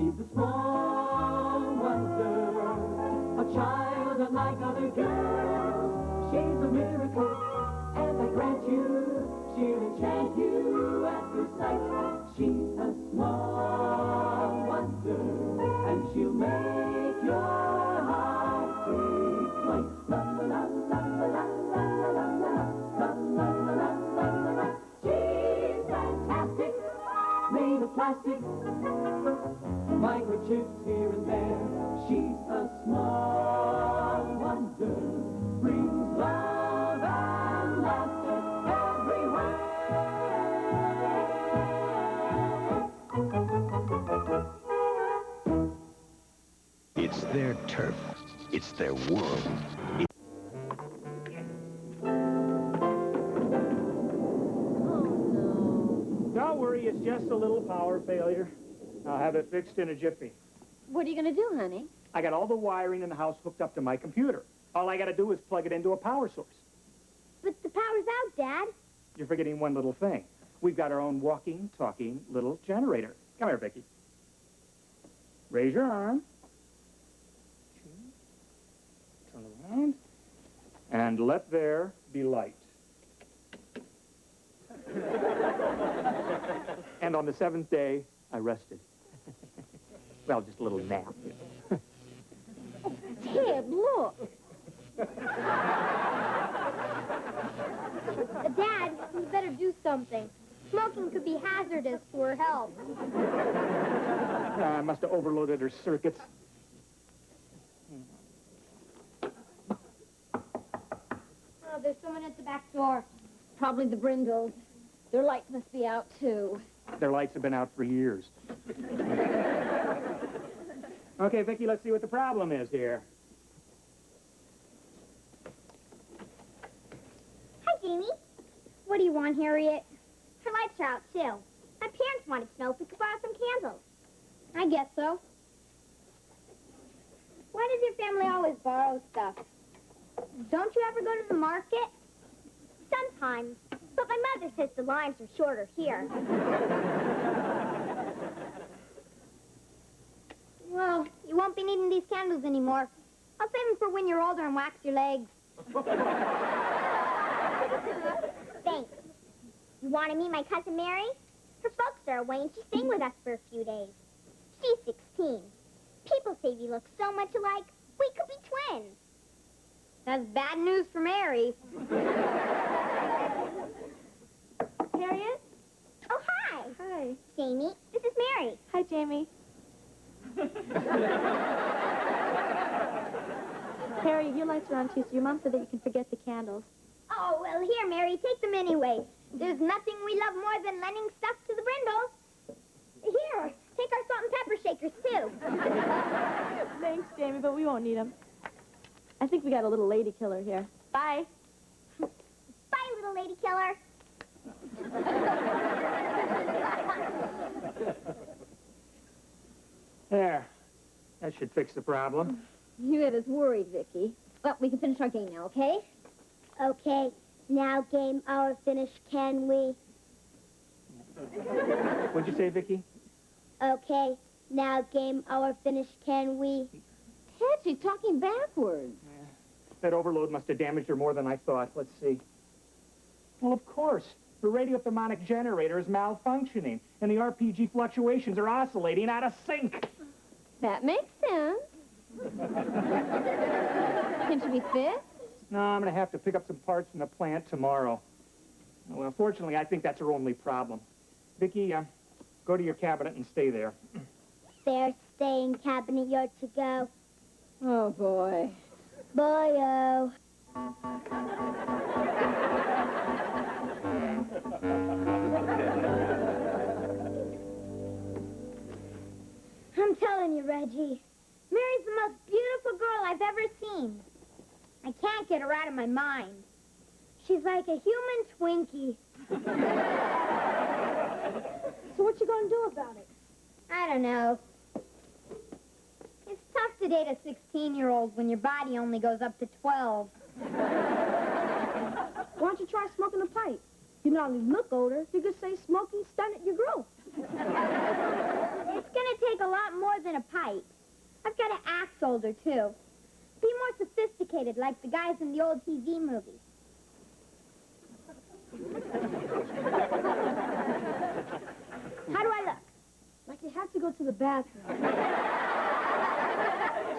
She's a small wonder, a child unlike other girls. She's a miracle, and I grant you, she'll enchant you at first sight. She's a small wonder, and she'll make your heart beat light. La la la la la la la la la la la la la. She's fantastic, made of plastic, microchips here and there. She's a small wonder, brings love and laughter everywhere. It's their turf. It's their world. Don't worry, it's just a little power failure. I'll have it fixed in a jiffy. What are you going to do, honey? I got all the wiring in the house hooked up to my computer. All I got to do is plug it into a power source. But the power's out, Dad. You're forgetting one little thing. We've got our own walking, talking little generator. Come here, Vicky. Raise your arm. Turn around. And let there be light. And on the 7th day, I rested. Well, just a little nap. Ted, look. Dad, you better do something. Smoking could be hazardous to her health. I must have overloaded her circuits. Oh, there's someone at the back door. Probably the Brindles. Their lights must be out, too. Their lights have been out for years. Okay, Vicky, let's see what the problem is here. Hi, Jamie. What do you want, Harriet? Her lights are out, too. My parents wanted to know if we could borrow some candles. I guess so. Why does your family always borrow stuff? Don't you ever go to the market? Sometimes. But my mother says the lines are shorter here. Well, you won't be needing these candles anymore. I'll save them for when you're older and wax your legs. Thanks. You want to meet my cousin Mary? Her folks are away and she's staying with us for a few days. She's 16. People say we look so much alike, we could be twins. That's bad news for Mary. Harriet? Oh, hi. Hi. Jamie, this is Mary. Hi, Jamie. Harry, your lights are on too, so your mom said that you can forget the candles. Oh, well, here, Mary, take them anyway. There's nothing we love more than lending stuff to the Brindles. Here, take our salt and pepper shakers, too. Thanks, Jamie, but we won't need them. I think we got a little lady killer here. Bye. Bye, little lady killer. There. That should fix the problem. You had us worried, Vicky. Well, we can finish our game now, okay? Okay. Now game our finish, can we? What'd you say, Vicky? Okay. Now game our finish, can we? Ted, she's talking backwards. Yeah. That overload must have damaged her more than I thought. Let's see. Well, of course. The radiothermonic generator is malfunctioning, and the RPG fluctuations are oscillating out of sync. That makes sense. Can she be fixed? No, I'm going to have to pick up some parts from the plant tomorrow. Well, unfortunately, I think that's her only problem. Vicky, go to your cabinet and stay there. There, staying cabinet, you're to go. Oh, boy. Boy-o. I'm telling you, Reggie, Mary's the most beautiful girl I've ever seen. I can't get her out of my mind. She's like a human Twinkie. So what you gonna do about it? I don't know. It's tough to date a 16-year-old when your body only goes up to 12. Why don't you try smoking a pipe? You not only look older, you could say smoking stunted your growth. It's gonna take a lot more more than a pipe. I've got to act older, too. Be more sophisticated, like the guys in the old TV movies. How do I look? Like you have to go to the bathroom.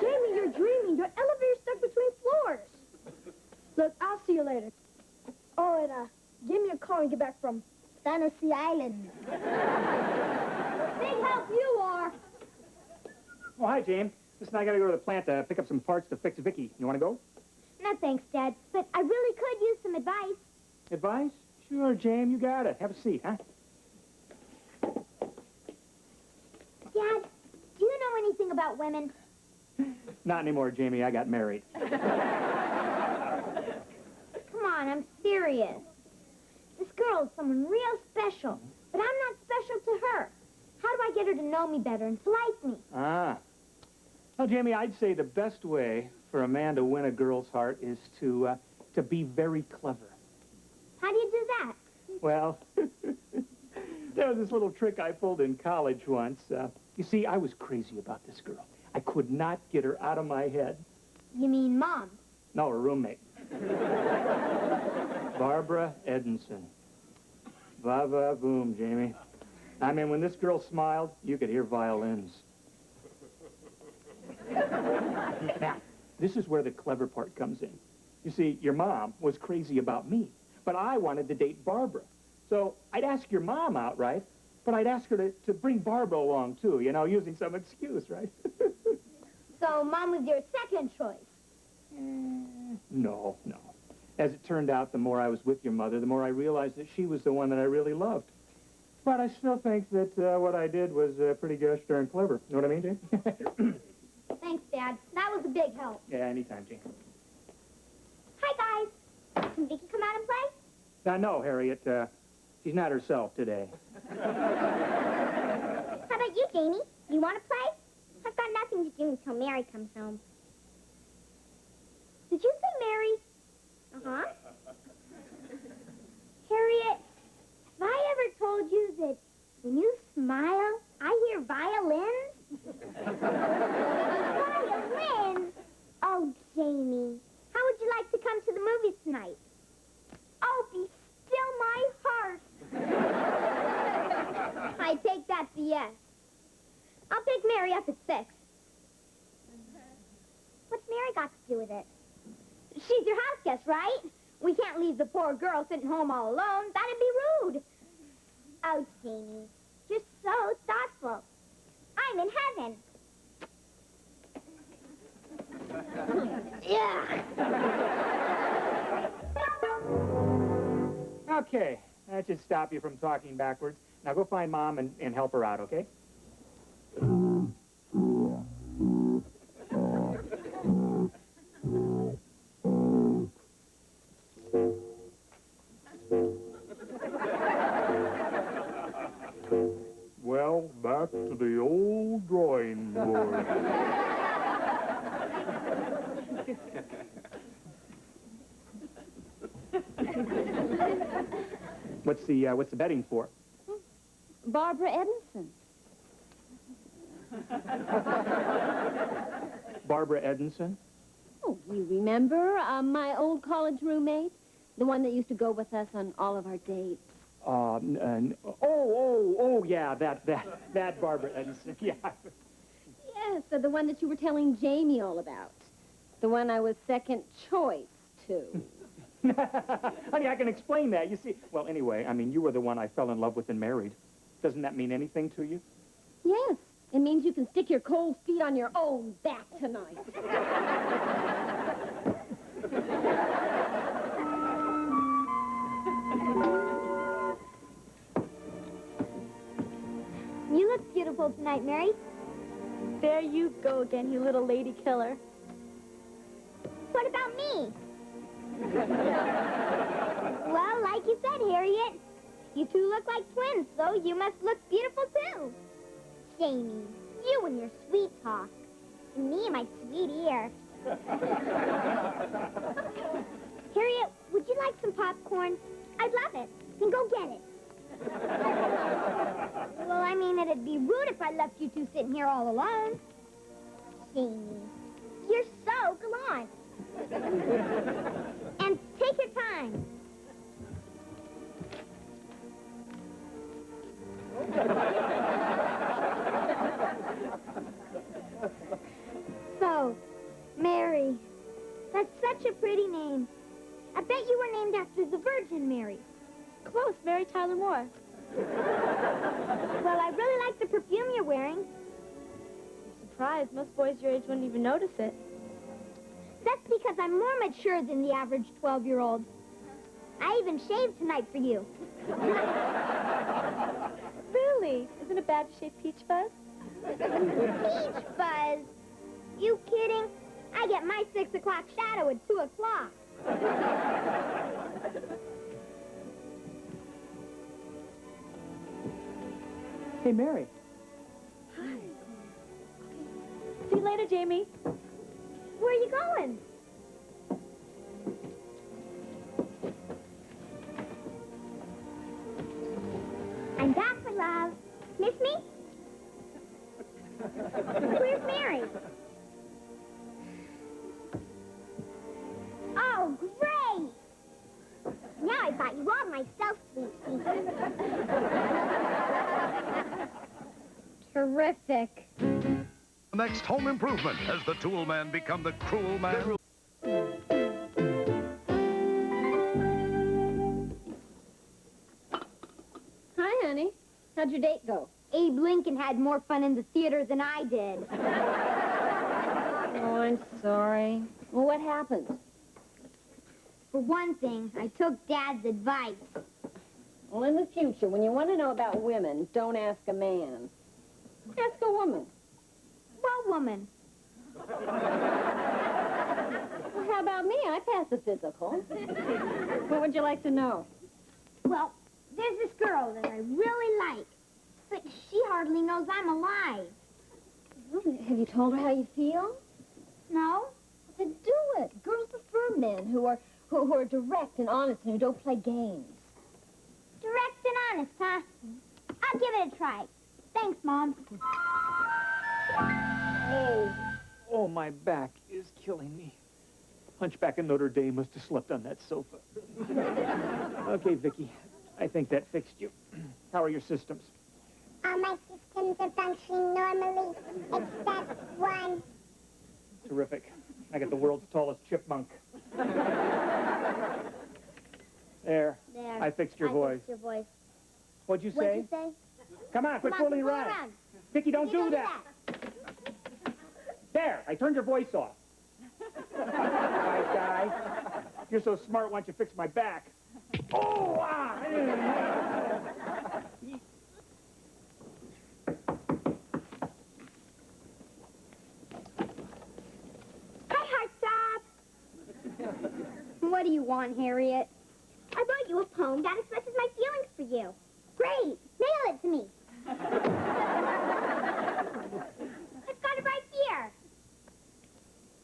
Jamie, you're dreaming. Your elevator's stuck between floors. Look, I'll see you later. Oh, and give me a call when you get back from Fantasy Island. Big help you are. Oh, hi, James. Listen, I gotta go to the plant to pick up some parts to fix Vicky. You wanna go? No, thanks, Dad. But I really could use some advice. Advice? Sure, James, you got it. Have a seat, huh? Dad, do you know anything about women? Not anymore, Jamie. I got married. Come on, I'm serious. This girl is someone real special, but I'm not special to her. How do I get her to know me better and to like me? Ah. Well, Jamie, I'd say the best way for a man to win a girl's heart is to be very clever. How do you do that? Well, there was this little trick I pulled in college once. You see, I was crazy about this girl. I could not get her out of my head. You mean Mom? No, her roommate. Barbara Edinson. Va-va-boom, Jamie. I mean, when this girl smiled, you could hear violins. Now, this is where the clever part comes in. You see, your mom was crazy about me, but I wanted to date Barbara. So I'd ask your mom out, right? But I'd ask her to bring Barbara along, too, you know, using some excuse, right? So Mom was your second choice? No. As it turned out, the more I was with your mother, the more I realized that she was the one that I really loved. But I still think that what I did was pretty gosh darn clever. Know what I mean, Jane? Thanks, Dad. That was a big help. Yeah, anytime, Jane. Hi, guys. Can Vicky come out and play? No, Harriet. She's not herself today. How about you, Jamie? You want to play? I've got nothing to do until Mary comes home. Did you say Mary? Uh-huh. Harriet, have I ever told you that when you smile, I hear violins? Violins? Oh, Jamie, how would you like to come to the movies tonight? Oh, be still my heart. I take that to yes. I'll pick Mary up at 6. What's Mary got to do with it? She's your house guest, right? We can't leave the poor girl sitting home all alone. That'd be rude. Oh, Jamie, you're so thoughtful. I'm in heaven. Yeah. Okay, that should stop you from talking backwards. Now go find Mom and help her out, okay? Well, back to the old drawing board. What's the betting for? Barbara Edinson. Barbara Edinson? Oh, you remember my old college roommate? The one that used to go with us on all of our dates. Yeah, that Barbara Edinson, yeah. Yes, the one that you were telling Jamie all about. The one I was second choice to. Honey, I can explain that. You see, well, anyway, I mean, you were the one I fell in love with and married. Doesn't that mean anything to you? Yes, it means you can stick your cold feet on your own back tonight. You look beautiful tonight, Mary. There you go again, you little lady killer. What about me? Well, like you said, Harriet, you two look like twins, so you must look beautiful, too. Jamie, you and your sweet talk. And me and my sweet ear. Harriet, would you like some popcorn? I'd love it. Then go get it. Well, I mean, it'd be rude if I left you two sitting here all alone. Jamie, you're so gallant. And take your time. So, Mary. That's such a pretty name. I bet you were named after the Virgin Mary. Close, Mary Tyler Moore. Well, I really like the perfume you're wearing. I'm surprised. Most boys your age wouldn't even notice it. That's because I'm more mature than the average 12-year-old. I even shaved tonight for you. Really? Isn't it bad to shave Peach Fuzz? Peach Fuzz? You kidding? I get my 6 o'clock shadow at 2 o'clock. Hey, Mary. Hi. See you later, Jamie. Where are you going? I'm back, my love. Miss me? Where's Mary? Oh, great! Now I got you all myself, sweet pea. Terrific. Next Home Improvement as the tool man become the cruel man. Hi, honey. How'd your date go? Abe Lincoln had more fun in the theater than I did. Oh, I'm sorry. Well, what happened? For one thing, I took Dad's advice. Well, in the future, when you want to know about women, don't ask a man. Ask a woman. What woman? Well, how about me? I passed the physical. What would you like to know? Well, there's this girl that I really like, but she hardly knows I'm alive. Well, have you told her how you feel? No? Then do it. Girls prefer men who are direct and honest and who don't play games. Direct and honest, huh? I'll give it a try. Thanks, Mom. Oh, my back is killing me. Hunchback of Notre Dame must have slept on that sofa. Okay, Vicky, I think that fixed you. How are your systems? All my systems are functioning normally, except one. Terrific. I got the world's tallest chipmunk. There. There. I fixed your voice. Fixed your voice. What'd you What'd say? you say? Come on, quit Come on, fooling fool around. Vicky, don't You do that. There, I turned your voice off. Nice guy. You're so smart, why don't you fix my back? Oh, ah! Hi, Heartthrob. What do you want, Harriet? I wrote you a poem that expresses my feelings for you. Great. Mail it to me. I've got it right here.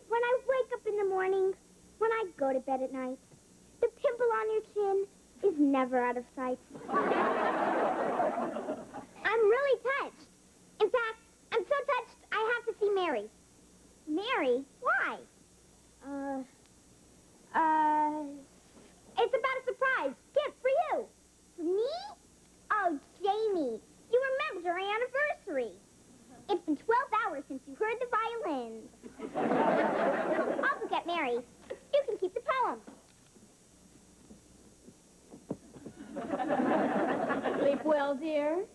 When I wake up in the morning, when I go to bed at night, the pimple on your chin is never out of sight. I'm really touched. In fact, I'm so touched, I have to see Mary. Mary? Why? It's about a surprise gift for you. For me? Oh, Jamie, you remembered our anniversary. It's been 12 hours since you heard the violins. I'll forget Mary. You can keep the poem. Sleep well, dear?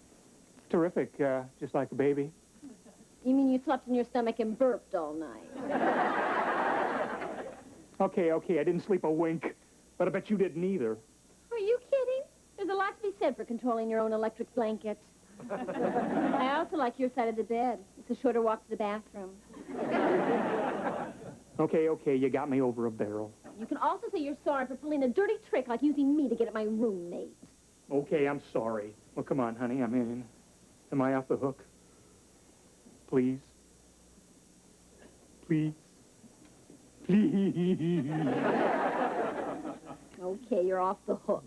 Terrific, just like a baby. You mean you slept in your stomach and burped all night? Okay, I didn't sleep a wink, but I bet you didn't either. Are you kidding? There's a lot to be said for controlling your own electric blanket. I also like your side of the bed. It's a shorter walk to the bathroom. Okay, you got me over a barrel. You can also say you're sorry for pulling a dirty trick like using me to get at my roommate. Okay, I'm sorry. Well, come on, honey, I mean, am I off the hook? Please? Please? Please? Okay, you're off the hook.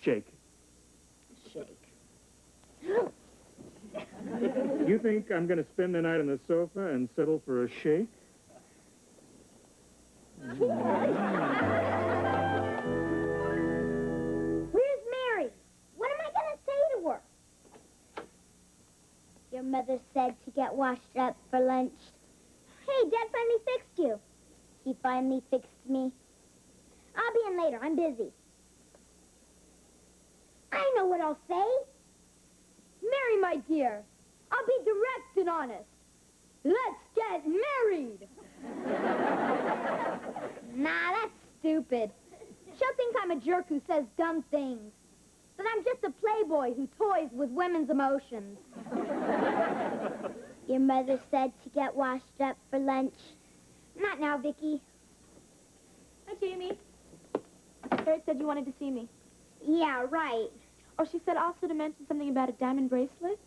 Shake. shake. You think I'm going to spend the night on the sofa and settle for a shake? Where's Mary? What am I going to say to her? Your mother said to get washed up for lunch. Hey, Dad finally fixed you. He finally fixed me. I'll be in later. I'm busy. I know what I'll say. Mary, my dear, I'll be direct and honest. Let's get married. Nah, that's stupid. She'll think I'm a jerk who says dumb things. But I'm just a playboy who toys with women's emotions. Your mother said to get washed up for lunch. Not now, Vicky. Hi, Jamie. Harriet said you wanted to see me. Yeah, right. Oh, she said also to mention something about a diamond bracelet.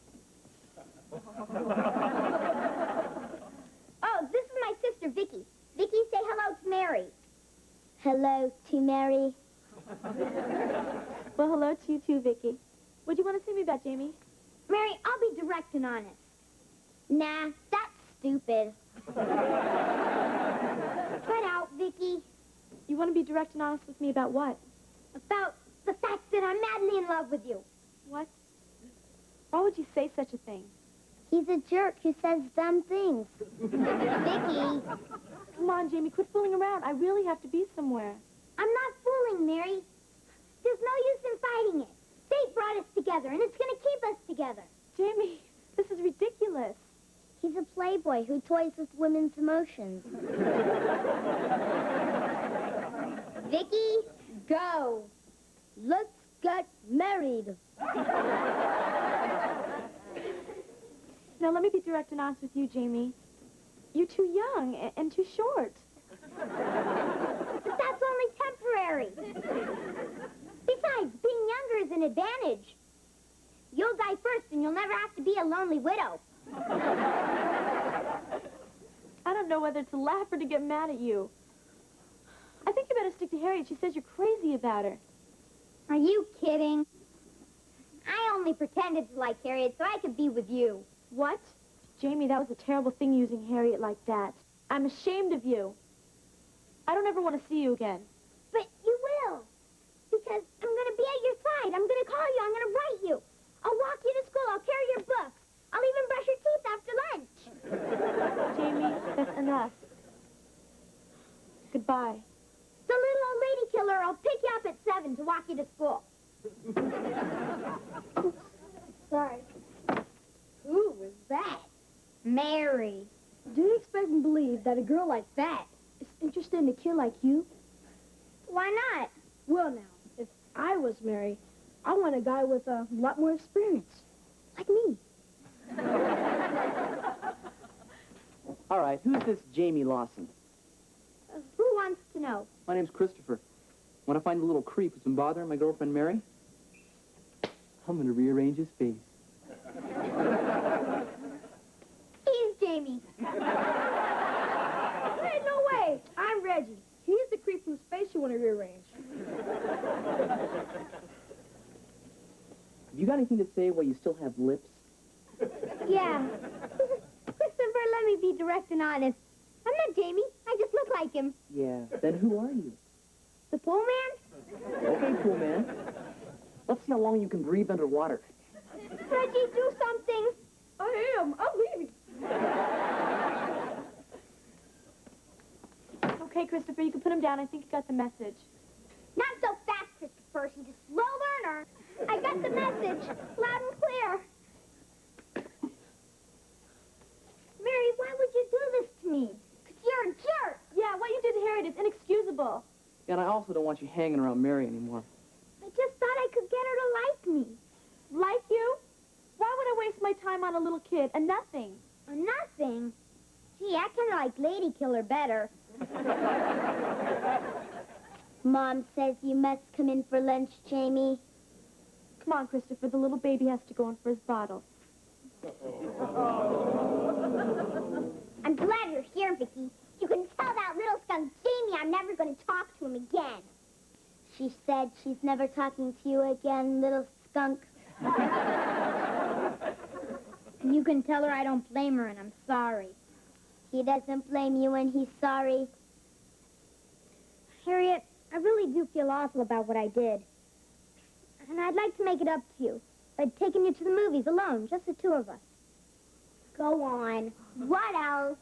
Oh, this is my sister, Vicky. Vicky, say hello to Mary. Hello to Mary. Well, hello to you too, Vicky. What do you want to see me about, Jamie? Mary, I'll be direct and honest. Nah, that's stupid. Cut out, Vicky. You want to be direct and honest with me about what? About the fact that I'm madly in love with you. What? Why would you say such a thing? He's a jerk who says dumb things. Vicky. Come on, Jamie, quit fooling around. I really have to be somewhere. I'm not fooling, Mary. There's no use in fighting it. Fate brought us together, and it's going to keep us together. Jamie, this is ridiculous. He's a playboy who toys with women's emotions. Vicky, go. Let's get married. Now, let me be direct and honest with you, Jamie. You're too young and too short. But that's only temporary. Besides, being younger is an advantage. You'll die first, and you'll never have to be a lonely widow. I don't know whether to laugh or to get mad at you. I think you better stick to Harriet. She says you're crazy about her. Are you kidding? I only pretended to like Harriet so I could be with you. What? Jamie, that was a terrible thing using Harriet like that. I'm ashamed of you. I don't ever want to see you again. But you will. Because I'm going to be at your side. I'm going to call you. I'm going to write you. I'll walk you to school. I'll carry your books. I'll even brush your teeth after lunch. Jamie, that's enough. Goodbye. The little old lady killer will pick you up at 7 to walk you to school. Sorry. Who was that? Mary. Do you expect and believe that a girl like that is interested in a kid like you? Why not? Well, now, if I was Mary, I want a guy with a lot more experience. Like me. All right, who's this Jamie Lawson? Who wants to know? My name's Christopher. Want to find the little creep who's been bothering my girlfriend Mary? I'm going to rearrange his face. He's Jamie. Hey, no way. I'm Reggie. He's the creep whose face you want to rearrange. You got anything to say while you still have lips? Yeah. Christopher, let me be direct and honest. I'm not Jamie. I just look like him. Yeah, then who are you? The pool man? Okay, cool man. Let's see how long you can breathe underwater. Reggie, do something. I am. I'm leaving. Okay, Christopher, you can put him down. I think you got the message. Not so fast, Christopher. She's a slow learner. I got the message. Loud and clear. Mary, why would you do this to me? 'Cause you're a jerk. Yeah, what you did to Harriet is inexcusable. And I also don't want you hanging around Mary anymore. I just thought I could get her to like me. Like you? Why would I waste my time on a little kid and nothing? Nothing. Gee, I kind of like Lady Killer better. Mom says you must come in for lunch, Jamie. Come on, Christopher. The little baby has to go in for his bottle. I'm glad you're here, Vicky. You can tell that little skunk Jamie I'm never going to talk to him again. She said she's never talking to you again, little skunk. You can tell her I don't blame her and I'm sorry. He doesn't blame you and he's sorry. Harriet, I really do feel awful about what I did. And I'd like to make it up to you by taking you to the movies alone, just the two of us. Go on. What else?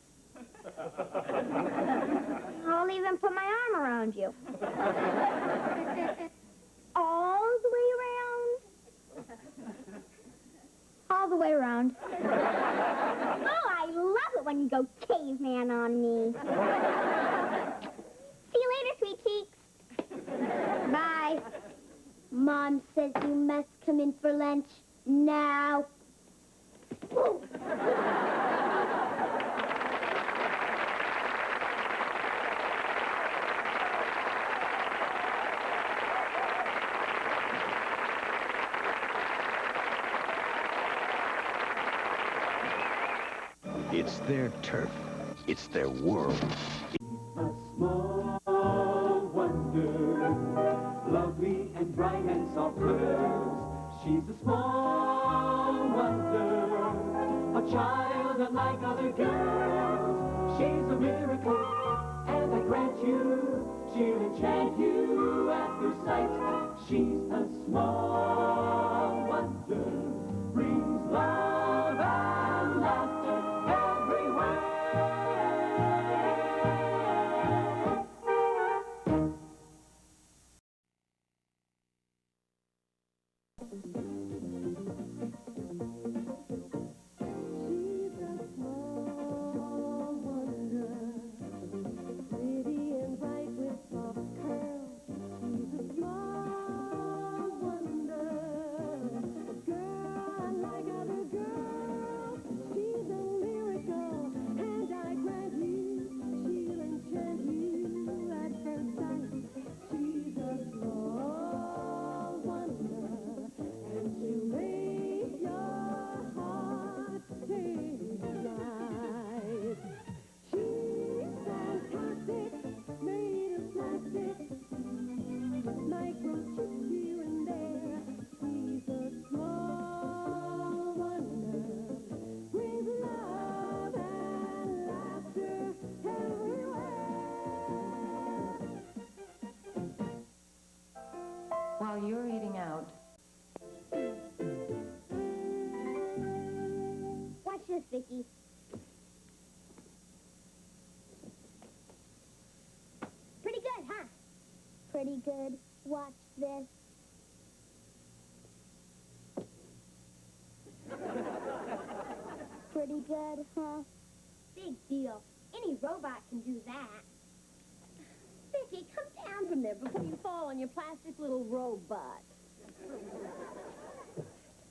I'll even put my arm around you. All the way around? All the way around. Oh, I love it when you go caveman on me. See you later, sweet cheeks. Bye. Mom says you must come in for lunch now. Ooh. It's their turf. It's their world. A small wonder, lovely and bright and soft curves. She's a small wonder, a child unlike other girls. She's a miracle, and I grant you, she'll enchant you at first sight. She's a small wonder, brings love and laughter everywhere. While you're eating out, Watch this, Vicky. Pretty good, huh? Pretty good. Watch this. Pretty good, huh? Big deal. Any robot can do that. Vicky, come down from there before you fall on your plastic little robot.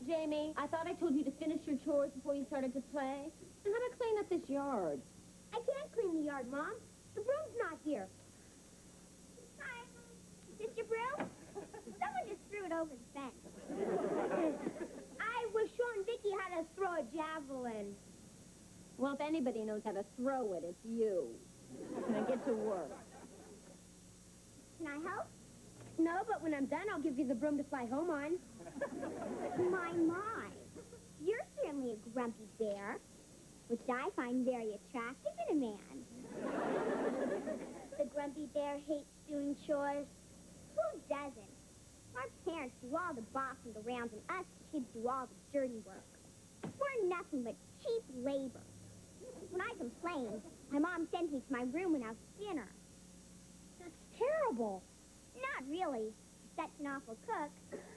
Jamie, I thought I told you to finish your chores before you started to play. And how to clean up this yard. I can't clean the yard, Mom. The broom's not here. Hi. Is this your broom? Someone just threw it over the fence. I was showing Vicky how to throw a javelin. Well, if anybody knows how to throw it, it's you. Now get to work. Can I help? No, but when I'm done, I'll give you the broom to fly home on. My. You're certainly a grumpy bear, which I find very attractive in a man. The grumpy bear hates doing chores. Who doesn't? Our parents do all the bossing around and us kids do all the dirty work. We're nothing but cheap labor. When I complained, my mom sent me to my room without dinner. That's terrible. Not really. Such an awful cook.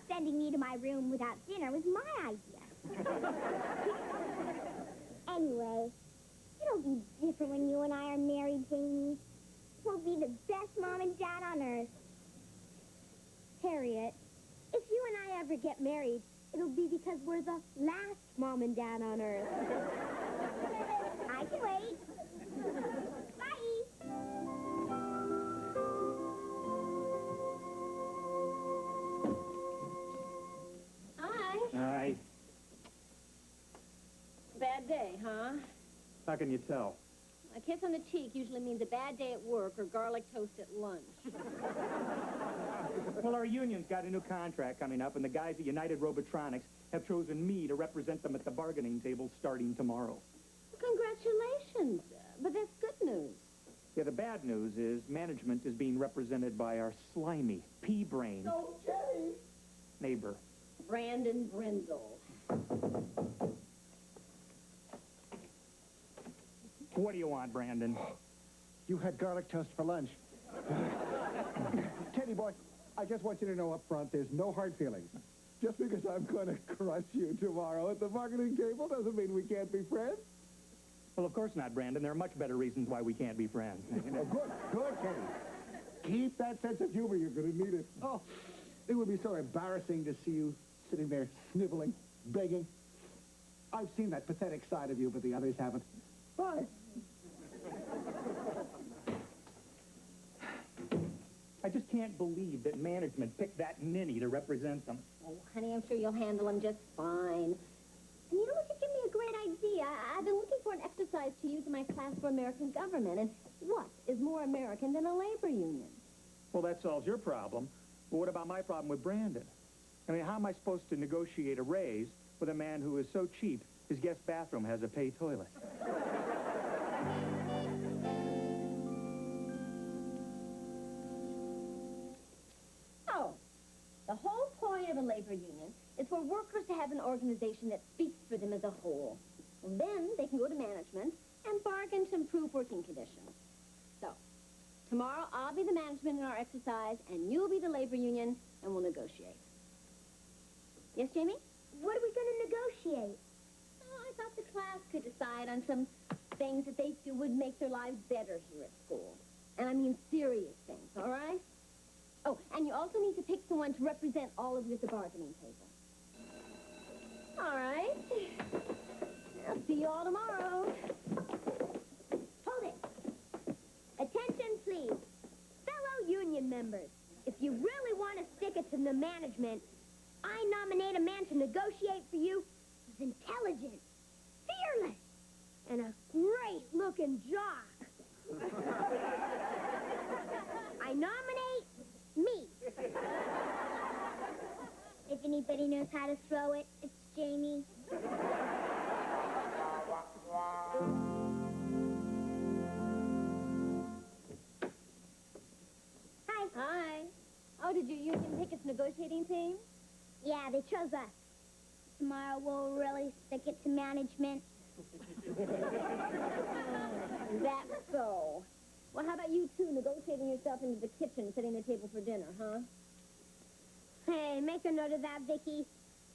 Sending me to my room without dinner was my idea. Anyway, it'll be different when you and I are married, Jamie. We'll be the best mom and dad on earth. Harriet, if you and I ever get married, it'll be because we're the last mom and dad on earth. I can wait. Bye. Hi. Hi. Bad day, huh? How can you tell? A kiss on the cheek usually means a bad day at work or garlic toast at lunch. Well, our union's got a new contract coming up, and the guys at United Robotronics have chosen me to represent them at the bargaining table starting tomorrow. Congratulations. But that's good news. Yeah, the bad news is management is being represented by our slimy, pea-brained neighbor. Brandon Brindle. What do you want, Brandon? You had garlic toast for lunch. Teddy boy, I just want you to know up front, there's no hard feelings. Just because I'm going to crush you tomorrow at the bargaining table doesn't mean we can't be friends. Well, of course not, Brandon. There are much better reasons why we can't be friends. Oh, good, Teddy. Keep that sense of humor. You're going to need it. Oh, it would be so embarrassing to see you sitting there sniveling, begging. I've seen that pathetic side of you, but the others haven't. Bye. I just can't believe that management picked that ninny to represent them. Oh, honey, I'm sure you'll handle him just fine. And you know what? You give me a great idea. I've been looking for an exercise to use in my class for American government. And what is more American than a labor union? Well, that solves your problem. But what about my problem with Brandon? I mean, how am I supposed to negotiate a raise with a man who is so cheap his guest bathroom has a pay toilet? Oh, the whole point of a labor union is for workers to have an organization that speaks for them as a whole. And then they can go to management and bargain to improve working conditions. So, tomorrow I'll be the management in our exercise, and you'll be the labor union, and we'll negotiate. Yes, Jamie? What are we going to negotiate? Oh, I thought the class could decide on some things that they feel would make their lives better here at school. And I mean serious things, all right? Oh, and you also need to pick someone to represent all of you at the bargaining table. All right. I'll see you all tomorrow. Hold it. Attention, please. Fellow union members, if you really want to stick it to the management, I nominate a man to negotiate for you who's intelligent, fearless, and a great-looking jock. I nominate me. If anybody knows how to throw it, it's Jamie. Hi. Hi. Oh, did your union pick its negotiating team? Yeah, they chose us. Tomorrow we'll really stick it to management. That's so. Well, how about you two negotiating yourself into the kitchen, setting the table for dinner, huh? Hey, make a note of that, Vicky.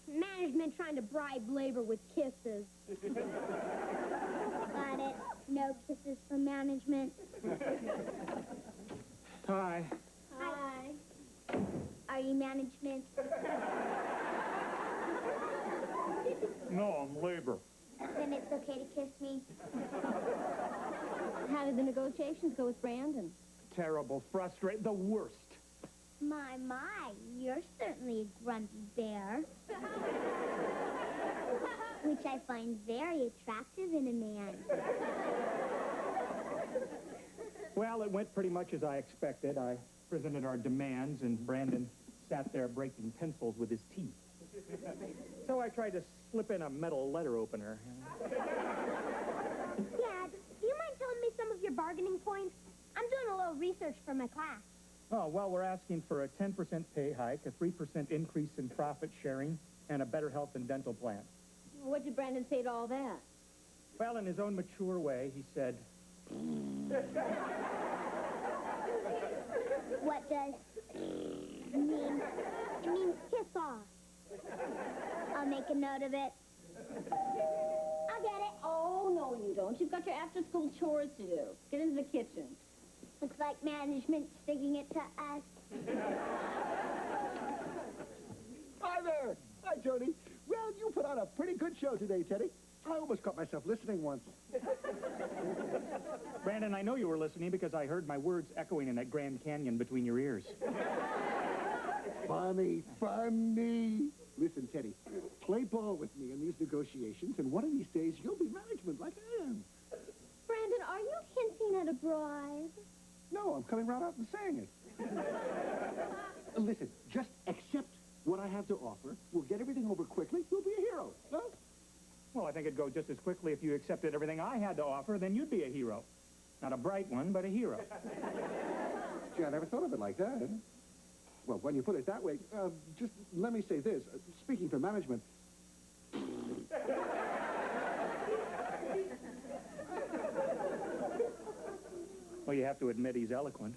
Management trying to bribe labor with kisses. Got it. No kisses for management. Hi. Hi. Are you management? No, I'm labor. Then it's okay to kiss me. How did the negotiations go with Brandon? Terrible, frustrating, the worst. My, you're certainly a grumpy bear. Which I find very attractive in a man. Well, it went pretty much as I expected. I presented our demands, and Brandon sat there breaking pencils with his teeth. So I tried to slip in a metal letter opener. Dad, do you mind telling me some of your bargaining points? I'm doing a little research for my class. Oh, well, we're asking for a 10% pay hike, a 3% increase in profit sharing, and a better health and dental plan. What did Brandon say to all that? Well, in his own mature way, he said... What does mean? It means kiss off. I'll make a note of it. I'll get it. Oh, no, you don't. You've got your after-school chores to do. Get into the kitchen. Looks like management sticking it to us. Hi there. Hi, Jody. Well, you put on a pretty good show today, Teddy. I almost caught myself listening once. Brandon, I know you were listening because I heard my words echoing in that Grand Canyon between your ears. Funny. Listen, Teddy, play ball with me in these negotiations, and one of these days you'll be management like I am. Brandon, are you hinting at a bribe? No, I'm coming right out and saying it. Listen, just accept what I have to offer. We'll get everything over quickly. You'll be a hero. No? Well, I think it'd go just as quickly if you accepted everything I had to offer, then you'd be a hero. Not a bright one, but a hero. Gee, I never thought of it like that. Well, when you put it that way, just let me say this. Speaking for management, Well, you have to admit he's eloquent.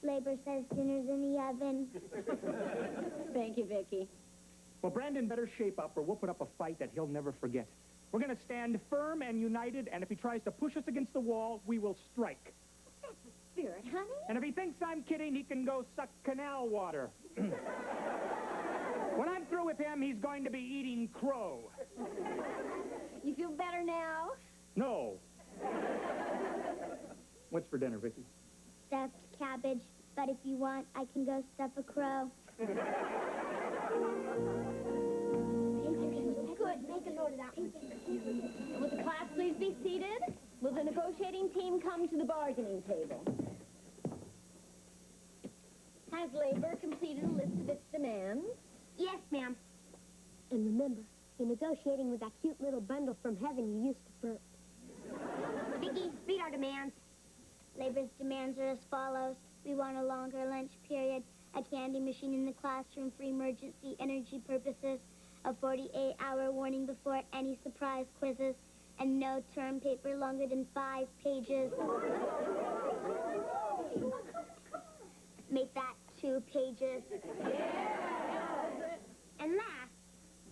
Labor says dinner's in the oven. Thank you, Vicky. Well, Brandon better shape up or we'll put up a fight that he'll never forget. We're going to stand firm and united, and if he tries to push us against the wall, we will strike. That's the spirit, honey. And if he thinks I'm kidding, he can go suck canal water. When I'm through with him, he's going to be eating crow. You feel better now? No. What's for dinner, Vicky? Stuffed cabbage, but if you want, I can go stuff a crow. Good. Make a note of that one. Will the class please be seated? Will the negotiating team come to the bargaining table? Has labor completed a list of its demands? Yes, ma'am. And remember, you're negotiating with that cute little bundle from heaven you used to burp. Vicky, read our demands. Labor's demands are as follows. We want a longer lunch period, a candy machine in the classroom for emergency energy purposes, a 48-hour warning before any surprise quizzes, and no term paper longer than 5 pages. Make that 2 pages. And last,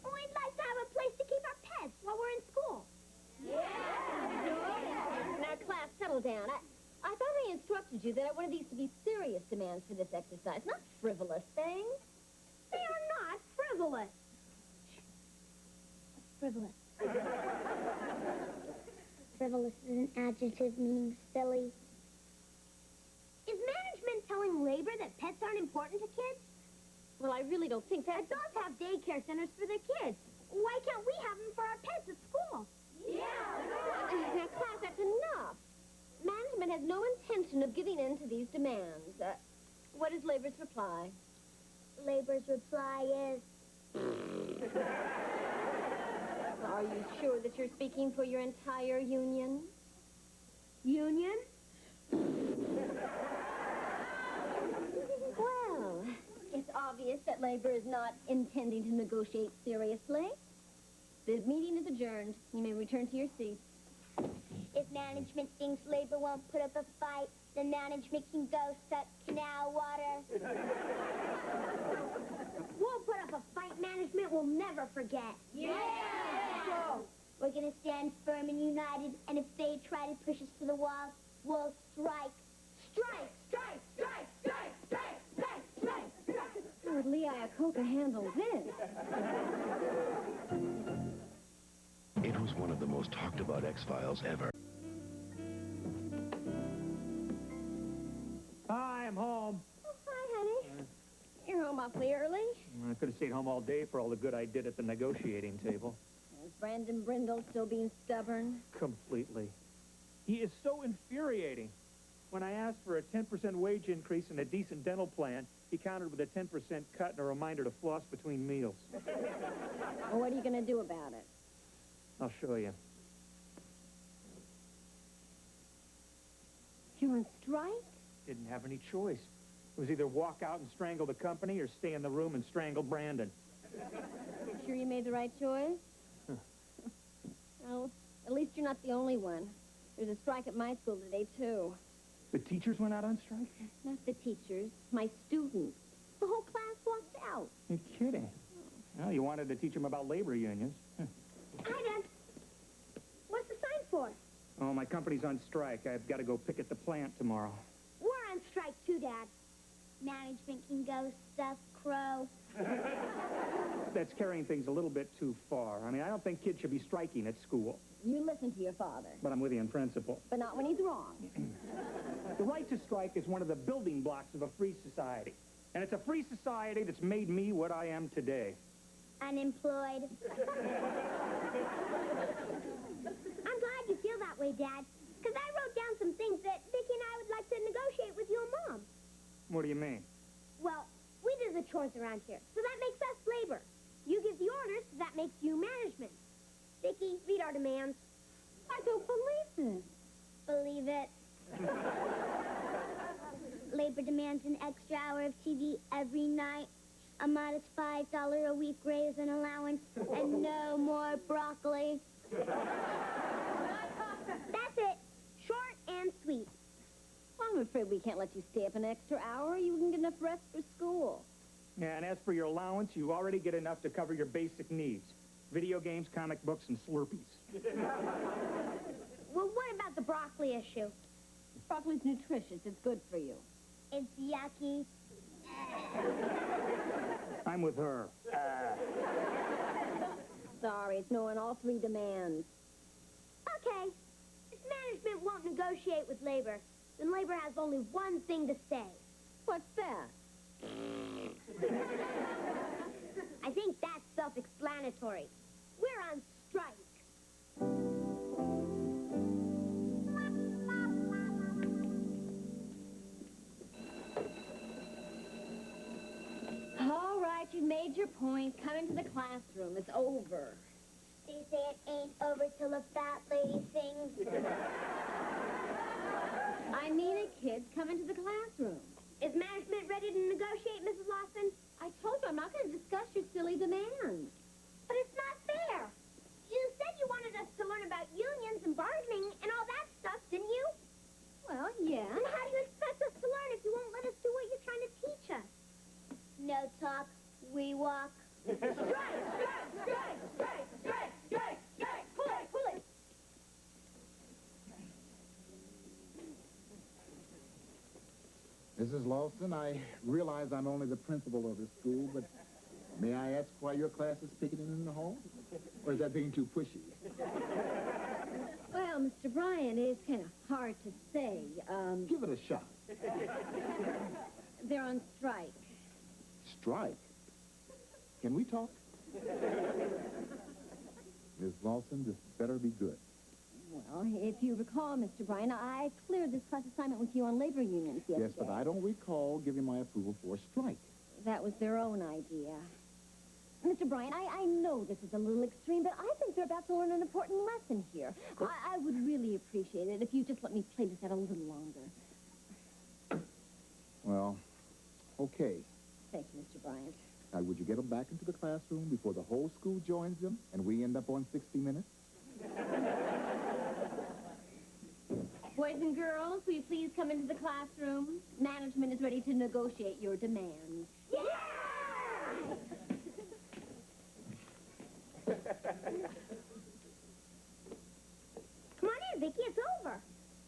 we'd like to have a place to keep our pets while we're in school. Now, class, settle down. I thought I instructed you that I wanted these to be serious demands for this exercise, not frivolous things. They are not frivolous. Frivolous. Frivolous is an adjective meaning silly. Is management telling labor that pets aren't important to kids? Well, I really don't think that... Adults have daycare centers for their kids. Why can't we have them for our pets at school? Now, class, that's enough. Management has no intention of giving in to these demands. What is labor's reply? Labor's reply is... Are you sure that you're speaking for your entire union? Union? Well, it's obvious that labor is not intending to negotiate seriously. The meeting is adjourned. You may return to your seats. If management thinks labor won't put up a fight, then management can go suck canal water. We'll put up a fight management will never forget. Yeah! So, we're going to stand firm and united, and if they try to push us to the wall, we'll strike. Strike! Strike! Strike! Strike! Strike! Strike! Strike! Strike! How would Lee Iacocca handle this? It was one of the most talked about X-Files ever. Hi, I'm home. Oh, hi, honey. You're home awfully early. I could have stayed home all day for all the good I did at the negotiating table. Is Brandon Brindle still being stubborn? Completely. He is so infuriating. When I asked for a 10% wage increase and a decent dental plan, he countered with a 10% cut and a reminder to floss between meals. Well, what are you going to do about it? I'll show you. You're on strike? Didn't have any choice. It was either walk out and strangle the company or stay in the room and strangle Brandon. Sure you made the right choice? Well, at least you're not the only one. There's a strike at my school today, too. The teachers went out on strike? Not the teachers, my students. The whole class walked out. You're kidding. Well, you wanted to teach them about labor unions. Hi, Dad. What's the sign for? Oh, my company's on strike. I've got to go picket the plant tomorrow. We're on strike, too, Dad. Management can go stuff crow. That's carrying things a little bit too far. I mean, I don't think kids should be striking at school. You listen to your father, But I'm with you in principle. but not when he's wrong. The right to strike is one of the building blocks of a free society. And it's a free society that's made me what I am today. Unemployed. I'm glad you feel that way, Dad. Because I wrote down some things that Vicky and I would like to negotiate with your mom. What do you mean? Well, we did the chores around here, so that makes us labor. You give the orders, so that makes you management. Vicky, read our demands. I don't believe this. Believe it. Labor demands an extra hour of TV every night, a modest $5 a week raise and allowance, and no more broccoli. That's it. Short and sweet. Well, I'm afraid we can't let you stay up an extra hour. You wouldn't get enough rest for school. Yeah, and as for your allowance, you already get enough to cover your basic needs. Video games, comic books, and Slurpees. Well, what about the broccoli issue? Broccoli's nutritious. It's good for you. It's yucky. I'm with her. Sorry, it's no on all three demands. Okay. If management won't negotiate with labor, then labor has only one thing to say. What's that? I think that's self-explanatory. We're on strike. All right, you've made your point. Come into the classroom. It's over. They say it ain't over till the fat lady sings. I mean it, kids. Come into the classroom. Is management ready to negotiate, Mrs. Lawson? I told you I'm not going to discuss your silly demands. But it's not fair. You said you wanted us to learn about unions and bargaining and all that stuff, didn't you? Well, yeah. And how do you expect us to learn if you won't let us do what you're trying to teach us? No talk, we walk. Strike, strike, strike, strike, strike, strike, strike, pull it, pull it. Mrs. Lawson, I realize I'm only the principal of the school, but may I ask why your class is picketing in the hall? Or is that being too pushy? Well, Mr. Bryan, it is kind of hard to say. Give it a shot. They're on strike. Strike? Can we talk? Miss Lawson, this better be good. Well, if you recall, Mr. Bryan, I cleared this class assignment with you on labor unions yesterday. Yes, but I don't recall giving my approval for a strike. That was their own idea. Mr. Bryan, I know this is a little extreme, but I think they're about to learn an important lesson here. I would really appreciate it if you just let me play this out a little longer. Well, okay. Thank you, Mr. Bryan. Now, would you get them back into the classroom before the whole school joins them and we end up on 60 Minutes? Boys and girls, will you please come into the classroom? Management is ready to negotiate your demands. Yeah! Come on in, Vicky, it's over.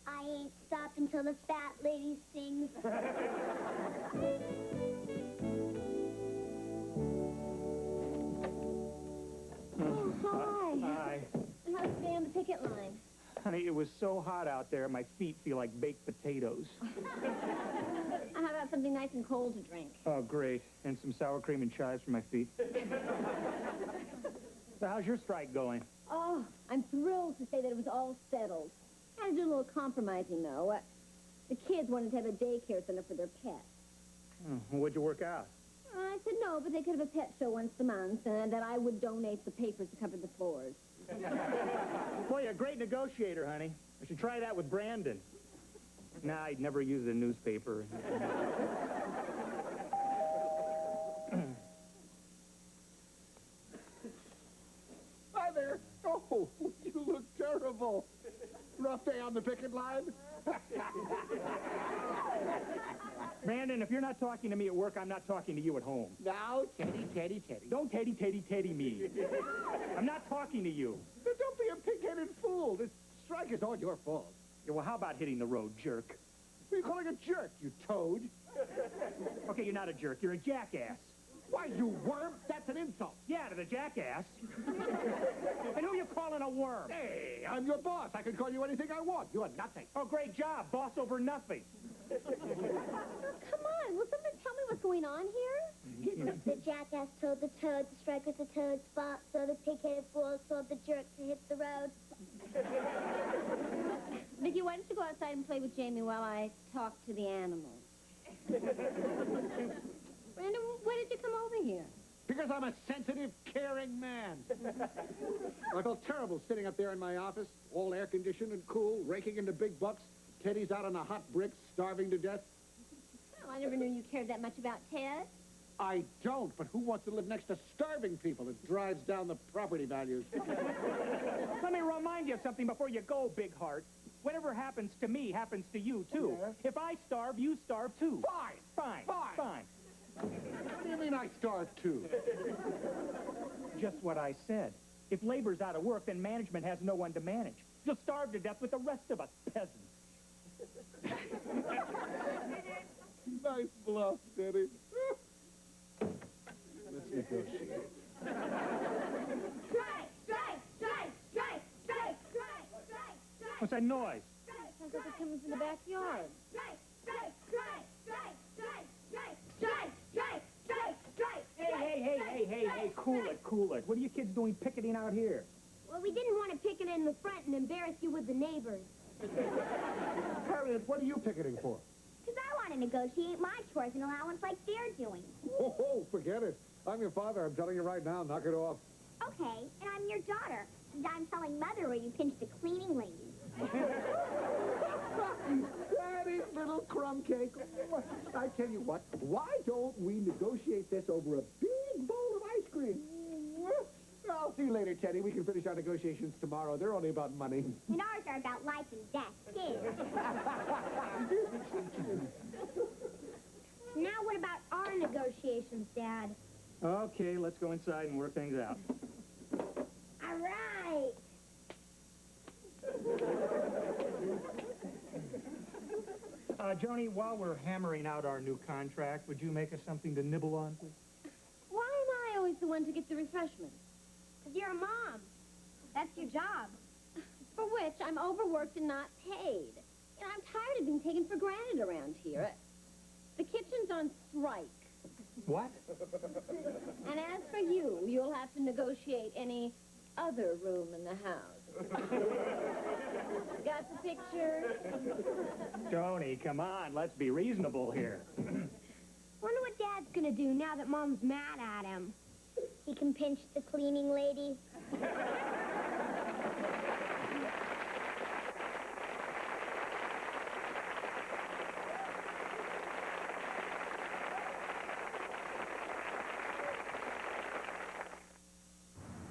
I ain't stopped until the fat lady sings. Oh, hi. Hi. How's it on the picket line? Honey, it was so hot out there, my feet feel like baked potatoes. How about something nice and cold to drink? Oh, great. And some sour cream and chives for my feet. So how's your strike going? Oh, I'm thrilled to say that it was all settled. Had to do a little compromising, though. The kids wanted to have a daycare center for their pets. What'd you work out? I said no, but they could have a pet show once a month, and that I would donate the papers to cover the floors. Boy, you're a great negotiator, honey. I should try that with Brandon. Nah, I'd never use a newspaper. Hi there. Oh, you look terrible. Rough day on the picket line? Brandon, if you're not talking to me at work, I'm not talking to you at home. Now, Teddy, Teddy, Teddy. Don't Teddy me. I'm not talking to you. Now, don't be a pig-headed fool. This strike is all your fault. Yeah, well, how about hitting the road, jerk? What are you calling a jerk, you toad? Okay, you're not a jerk. You're a jackass. Why, you worm? That's an insult. Yeah, to the jackass. And who you calling a worm? Hey, I'm your boss. I can call you anything I want. You are nothing. Oh, great job. Boss over nothing. Oh, come on. Will someone tell me what's going on here? The jackass told the toad to strike with the toad's fault, so the pig-headed fool told the jerk to hit the road. Vicky, why don't you go outside and play with Jamie while I talk to the animals? Brandon, why did you come over here? Because I'm a sensitive, caring man. I felt terrible sitting up there in my office, all air-conditioned and cool, raking in the big bucks. Teddy's out on the hot bricks, starving to death. Oh, I never knew you cared that much about Ted. I don't, but who wants to live next to starving people? It drives down the property values. Let me remind you of something before you go, Big Heart. Whatever happens to me happens to you, too. Yeah. If I starve, you starve, too. Fine. Fine. Fine. Fine. What do you mean I starve too? Just what I said. If labor's out of work, then management has no one to manage. You'll starve to death with the rest of us peasants. Nice bluff, Teddy. Let's negotiate. Strike! Strike! Strike! Strike! Strike! Strike! Strike! Strike! What's that noise? Sounds like it's coming from the backyard. Strike! Strike! Strike! Strike! Strike! Strike! Strike! Strike! Strike! Strike! Hey, cool it. What are you kids doing picketing out here? Well, we didn't want to picket in the front and embarrass you with the neighbors. Harriet, what are you picketing for? Because I want to negotiate my chores and allowance like they're doing. Oh, forget it. I'm your father. I'm telling you right now, knock it off. Okay, and I'm your daughter. And I'm telling Mother where you pinched the cleaning lady. Daddy's little crumb cake. I tell you what, why don't we negotiate this over a big bowl of ice cream? I'll see you later, Teddy. We can finish our negotiations tomorrow. They're only about money. And ours are about life and death, too. Now what about our negotiations, Dad? Okay, let's go inside and work things out. All right. Joni, while we're hammering out our new contract, would you make us something to nibble on, please? Why am I always the one to get the refreshments? Because you're a mom. That's your job. For which I'm overworked and not paid. You know, I'm tired of being taken for granted around here. The kitchen's on strike. What? And as for you, you'll have to negotiate any other room in the house. Got the picture? Joni, come on, let's be reasonable here. Wonder what Dad's gonna do now that Mom's mad at him. He can pinch the cleaning lady.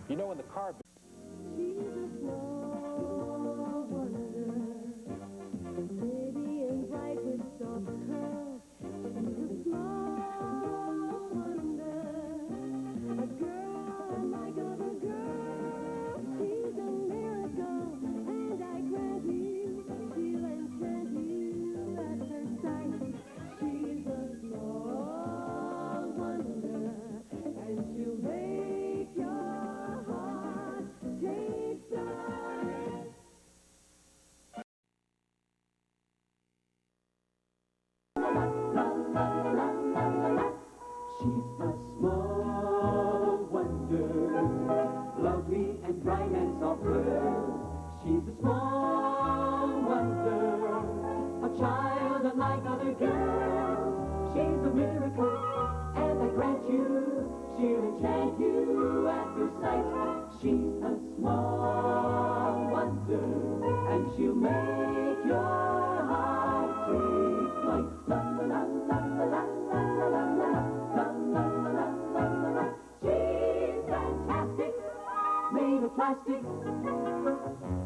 You know, in the car...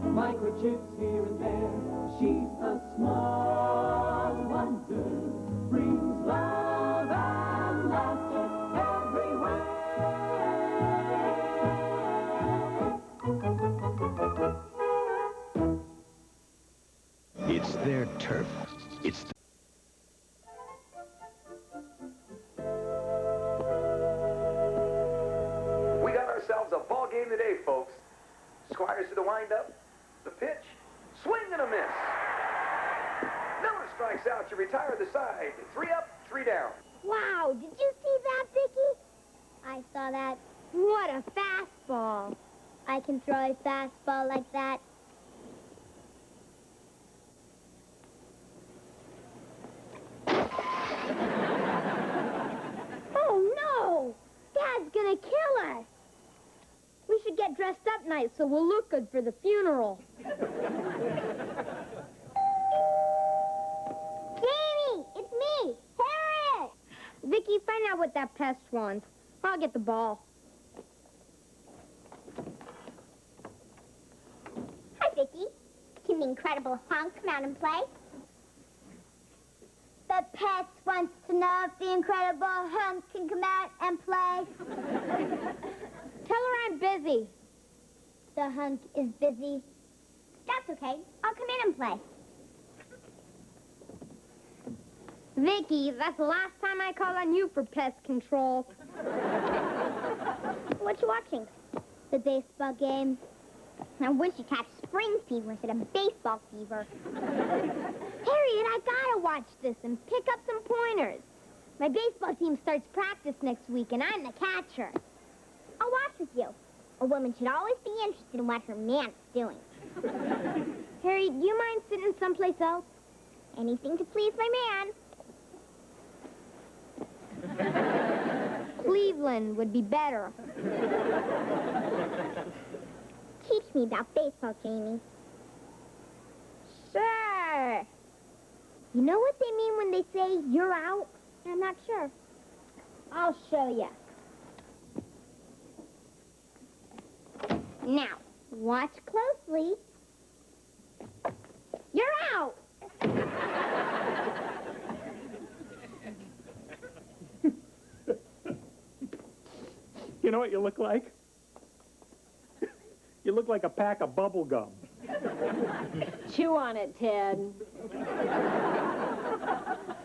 Microchips here and there. She's a small wonder. Brings love and laughter everywhere. It's their turf. It's We got ourselves a ball game today, folks. Squires to the windup, the pitch, swing and a miss. Miller strikes out to retire the side. 3 up, 3 down. Wow, did you see that, Vicky? I saw that. What a fastball. I can throw a fastball like that. dressed up nice so we'll look good for the funeral. Jamie, it's me, Harriet. Vicky, find out what that pest wants. I'll get the ball. Hi, Vicky. Can the Incredible Hunk come out and play? The pest wants to know if the Incredible Hunk can come out and play. Tell her I'm busy. The hunk is busy. That's okay. I'll come in and play. Vicky, that's the last time I called on you for pest control. What you watching? The baseball game. I wish you catch spring fever instead of baseball fever. Harriet, I gotta watch this and pick up some pointers. My baseball team starts practice next week, and I'm the catcher. I'll watch with you. A woman should always be interested in what her man's doing. Harriet, do you mind sitting someplace else? Anything to please my man. Cleveland would be better. Teach me about baseball, Jamie. Sure. You know what they mean when they say you're out? I'm not sure. I'll show you. Now, watch closely. You're out! You know what you look like? You look like a pack of bubble gum. Chew on it, Ted.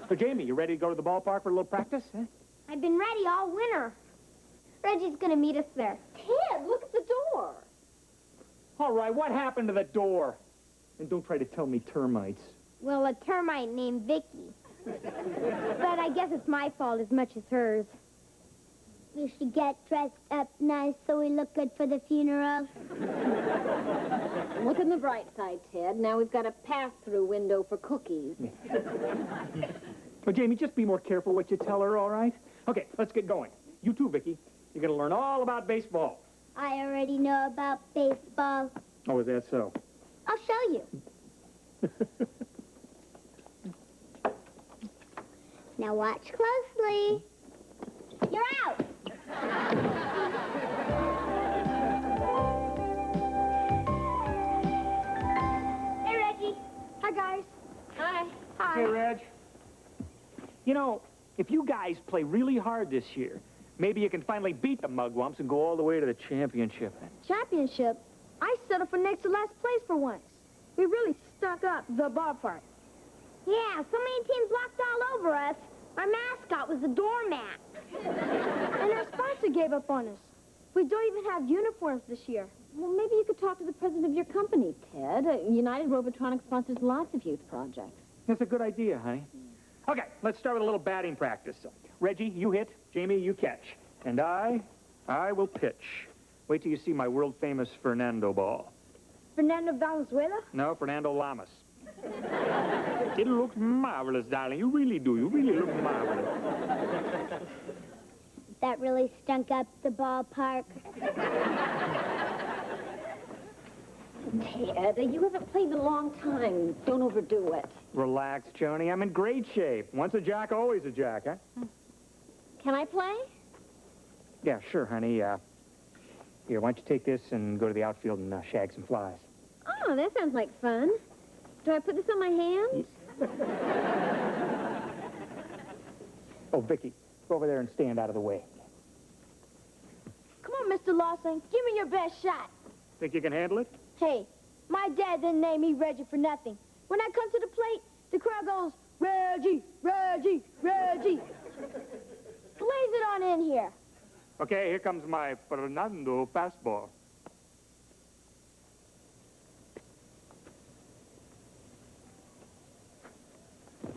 So, Jamie, you ready to go to the ballpark for a little practice? Huh? I've been ready all winter. Reggie's gonna meet us there. Ted, look at the door. All right, what happened to the door? And don't try to tell me termites. Well, a termite named Vicky. But I guess it's my fault as much as hers. We should get dressed up nice so we look good for the funeral. Look on the bright side, Ted. Now we've got a pass-through window for cookies. Well, Jamie, just be more careful what you tell her, all right? Okay, let's get going. You too, Vicky. You're going to learn all about baseball. I already know about baseball. Oh, is that so? I'll show you. Now watch closely. You're out. Hey, Reggie. Hi, guys. Hi. Hi. Hey, Reg. You know, if you guys play really hard this year, maybe you can finally beat the Mugwumps and go all the way to the championship. Championship? I settled for next to last place for once. We really stuck up the ballpark. Yeah, so many teams walked all over us. Our mascot was a doormat. And our sponsor gave up on us. We don't even have uniforms this year. Well, maybe you could talk to the president of your company, Ted. United Robotronics sponsors lots of youth projects. That's a good idea, honey. Okay, let's start with a little batting practice. Reggie, you hit. Jamie, you catch. And I will pitch. Wait till you see my world-famous Fernando ball. Fernando Valenzuela? No, Fernando Lamas. It looks marvelous, darling. You really do. You really look marvelous. That really stunk up the ballpark. Ted, you haven't played in a long time. Don't overdo it. Relax, Joni. I'm in great shape. Once a jack, always a jack, huh? Can I play? Yeah, sure, honey. Here, why don't you take this and go to the outfield and shag some flies? Oh, that sounds like fun. Do I put this on my hands? Oh, Vicky, go over there and stand out of the way. Come on, Mr. Lawson. Give me your best shot. Think you can handle it? Hey, my dad didn't name me Reggie for nothing. When I come to the plate, the crowd goes, Reggie, Reggie, Reggie. Blaze it on in here. Okay, here comes my Fernando fastball.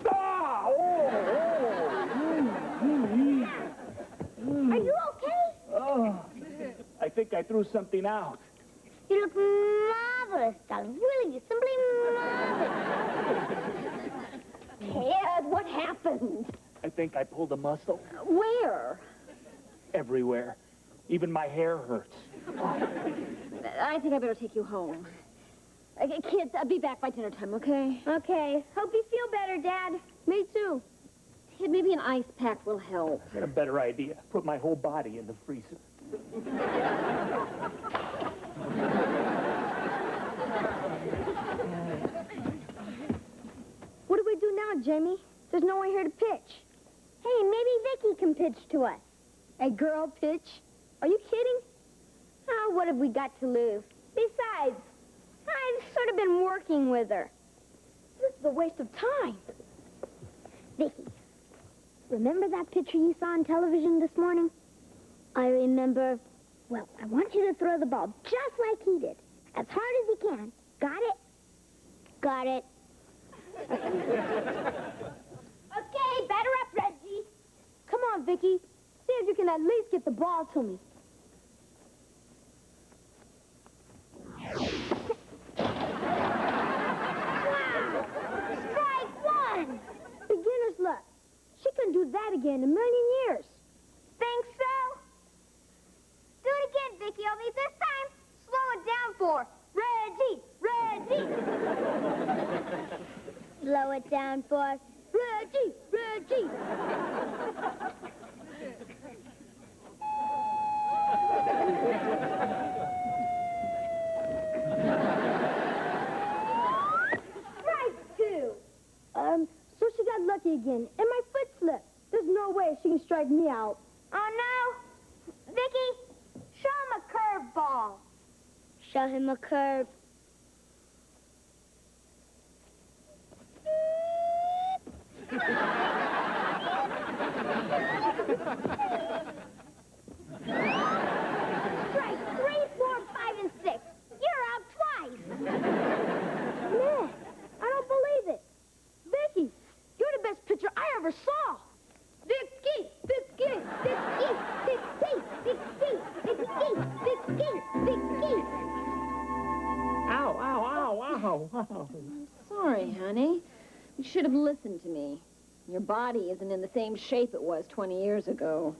Ah! Are you okay? Oh, I think I threw something out. You look marvelous, darling. Really, simply marvelous. Ted, what happened? I think I pulled a muscle. Where? Everywhere. Even my hair hurts. I think I better take you home. Kids, I'll be back by dinner time, okay? Okay. Hope you feel better, Dad. Me too. Kid, maybe an ice pack will help. I got a better idea. Put my whole body in the freezer. What do we do now, Jamie? There's no one here to pitch. Hey, maybe Vicky can pitch to us. A girl pitch? Are you kidding? Oh, what have we got to lose? Besides, I've sort of been working with her. This is a waste of time. Vicky, remember that picture you saw on television this morning? I remember. Well, I want you to throw the ball just like he did. As hard as you can. Got it? Got it. Okay, batter up, Reggie. Come on, Vicky. See if you can at least get the ball to me. Wow! Strike one! Beginner's luck. She couldn't do that again in a million years. Think so? Do it again, Vicky, only this time, slow it down for Reggie! Slow it down for Reggie! Strike two. So she got lucky again, and my foot slipped. There's no way she can strike me out. Oh, no. Vicky, show him a curveball. Show him a curve. Strike 3, 4, 5, and 6. You're out twice. Man, I don't believe it. Vicky, you're the best pitcher I ever saw. Vicky! Ow. Sorry, honey. You should have listened to me. Your body isn't in the same shape it was 20 years ago.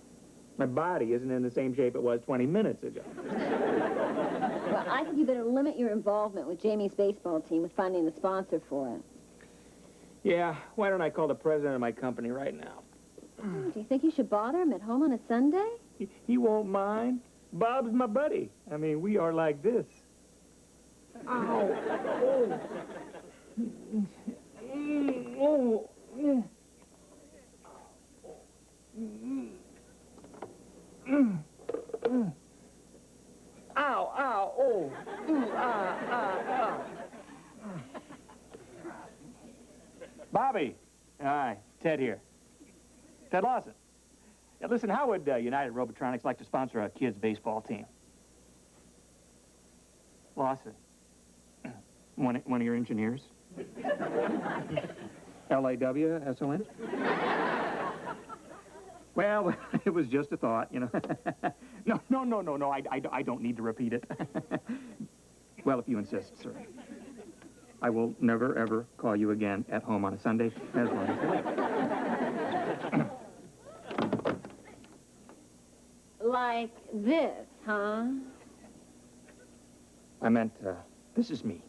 My body isn't in the same shape it was 20 minutes ago. Well, I think you better limit your involvement with Jamie's baseball team with finding the sponsor for it. Yeah, why don't I call the president of my company right now? Do you think you should bother him at home on a Sunday? He won't mind. Bob's my buddy. I mean, we are like this. Ow. Oh. Ow. Oh. Bobby. Hi, Ted here. Ted Lawson. Yeah, listen, how would United Robotronics like to sponsor a kids' baseball team? Lawson. One of your engineers? LAWSON? Well, it was just a thought, you know. No, I don't need to repeat it. Well, if you insist, sir. I will never, ever call you again at home on a Sunday as long as you live. Like this, huh? I meant, this is me.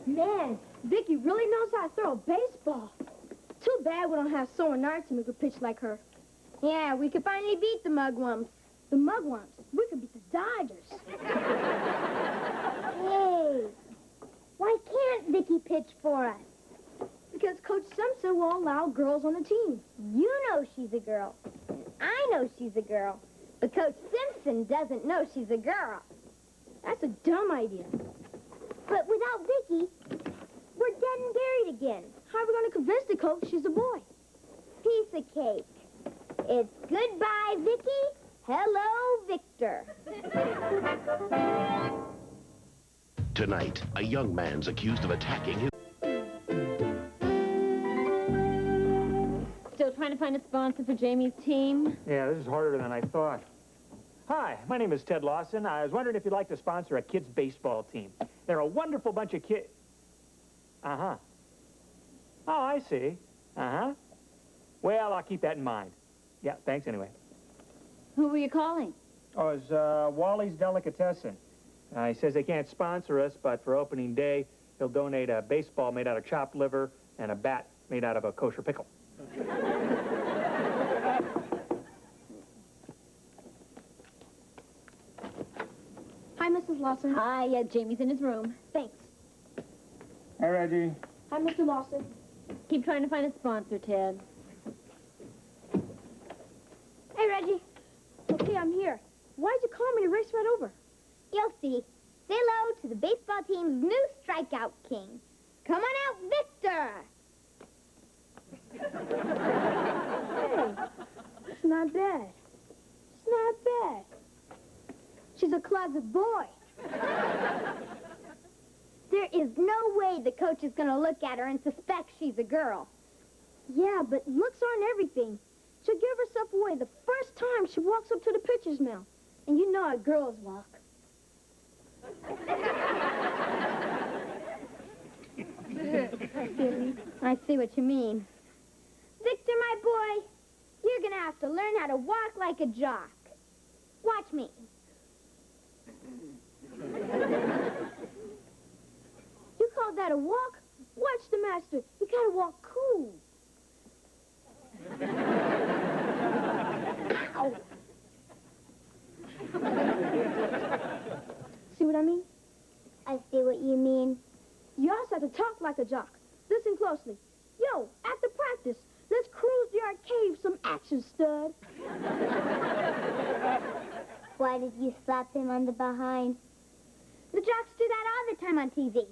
Man, Vicky really knows how to throw a baseball. Too bad we don't have someone on our team who could pitch like her. Yeah, we could finally beat the Mugwumps. The Mugwumps? We could beat the Dodgers. Hey, why can't Vicky pitch for us? Because Coach Simpson won't allow girls on the team. You know she's a girl. And I know she's a girl. But Coach Simpson doesn't know she's a girl. That's a dumb idea. But without Vicky, we're dead and buried again. How are we going to convince the coach she's a boy? Piece of cake. It's goodbye, Vicky. Hello, Victor. Tonight, a young man's accused of attacking his... Still trying to find a sponsor for Jamie's team? Yeah, this is harder than I thought. Hi, my name is Ted Lawson. I was wondering if you'd like to sponsor a kids' baseball team. They're a wonderful bunch of kids. Uh-huh. Oh, I see. Uh-huh. Well, I'll keep that in mind. Yeah, thanks anyway. Who were you calling? Oh, it's Wally's Delicatessen. He says they can't sponsor us, but for opening day, he'll donate a baseball made out of chopped liver and a bat made out of a kosher pickle. Hi, Mrs. Lawson. Hi, Jamie's in his room. Thanks. Hey, Reggie. Hi, Mr. Lawson. Keep trying to find a sponsor, Ted. Hey, Reggie. Okay, I'm here. Why'd you call me to race right over? You'll see. Say hello to the baseball team's new strikeout king. Come on out, Victor! Hey, it's not bad. It's not bad. She's a closet boy. There is no way the coach is going to look at her and suspect she's a girl. Yeah, but looks aren't everything. She'll give herself away the first time she walks up to the pitcher's mound. And you know how girls walk. I see what you mean. Victor, my boy, you're going to have to learn how to walk like a jock. Watch me. You call that a walk? Watch the master. You gotta walk cool. Ow. See what I mean? I see what you mean. You also have to talk like a jock. Listen closely. Yo, after practice, let's cruise the arcade with some action, stud. Why did you slap him on the behind? The jocks do that all the time on TV.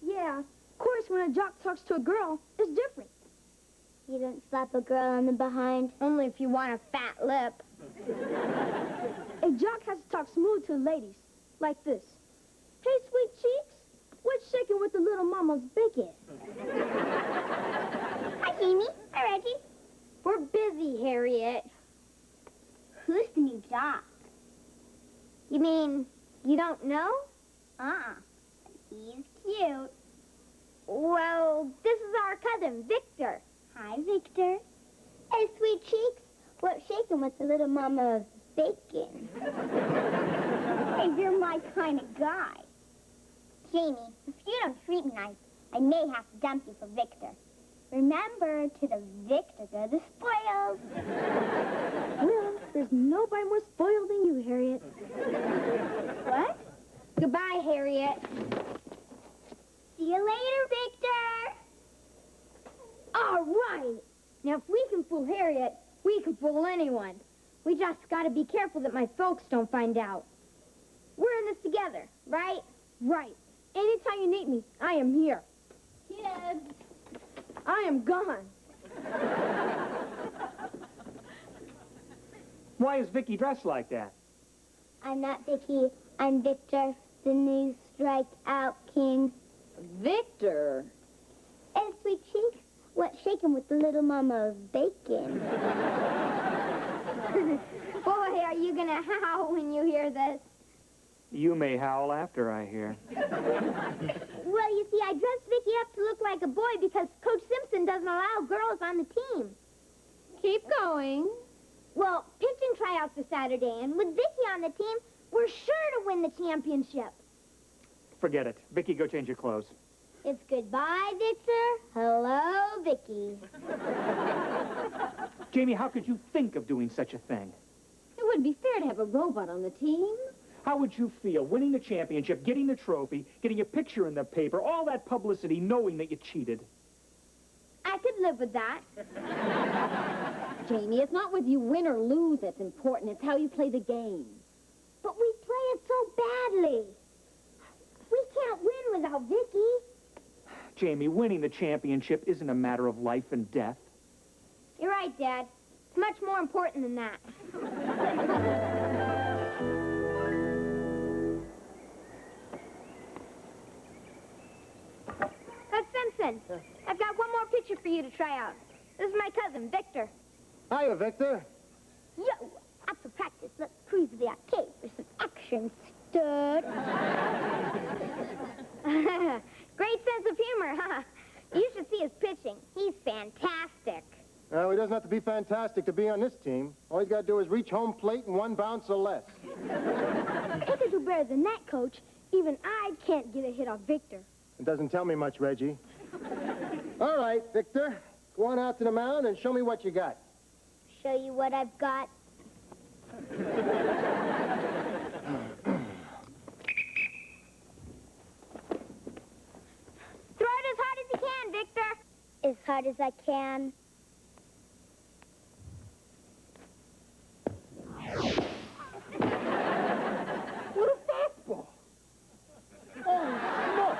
Yeah, of course, when a jock talks to a girl, it's different. You don't slap a girl on the behind. Only if you want a fat lip. A jock has to talk smooth to the ladies, like this. Hey, sweet cheeks, what's shaking with the little mama's bacon? Hi, Jamie. Hi, Reggie. We're busy, Harriet. Who's the new jock? You mean you don't know? He's cute. Well, this is our cousin, Victor. Hi, Victor. Hey, sweet cheeks. What's shaking with the little mama of bacon? Hey, you're my kind of guy. Jamie, if you don't treat me nice, I may have to dump you for Victor. Remember, to the victor go the spoils. Well, there's nobody more spoiled than you, Harriet. What? Goodbye, Harriet. See you later, Victor. All right. Now, if we can fool Harriet, we can fool anyone. We just got to be careful that my folks don't find out. We're in this together, right? Right. Anytime you need me, I am here. Kids. I am gone. Why is Vicky dressed like that? I'm not Vicky. I'm Victor, the new strikeout king. Victor. And sweet cheeks, what's shaking with the little mama of bacon? Boy, are you gonna howl when you hear this? You may howl after I hear. Well, you see, I dressed Vicky up to look like a boy because Coach Simpson doesn't allow girls on the team. Keep going. Well, pitching tryouts are Saturday, and with Vicky on the team, we're sure to win the championship. Forget it. Vicky, go change your clothes. It's goodbye, Victor. Hello, Vicky. Jamie, how could you think of doing such a thing? It wouldn't be fair to have a robot on the team. How would you feel winning the championship, getting the trophy, getting a picture in the paper, all that publicity, knowing that you cheated? I could live with that. Jamie, it's not whether you win or lose that's important. It's how you play the game. But we play it so badly. We can't win without Vicky. Jamie, winning the championship isn't a matter of life and death. You're right, Dad. It's much more important than that. Simpson, I've got one more picture for you to try out. This is my cousin, Victor. Hiya, Victor. Yo, after practice, let's cruise the arcade for some action, stud. Great sense of humor, huh? You should see his pitching. He's fantastic. Well, he doesn't have to be fantastic to be on this team. All he's got to do is reach home plate in 1 bounce or less. He can do better than that, Coach. Even I can't get a hit off Victor. It doesn't tell me much, Reggie. All right, Victor. Go on out to the mound and show me what you got. Show you what I've got. Throw it as hard as you can, Victor. As hard as I can. What a fastball. Oh,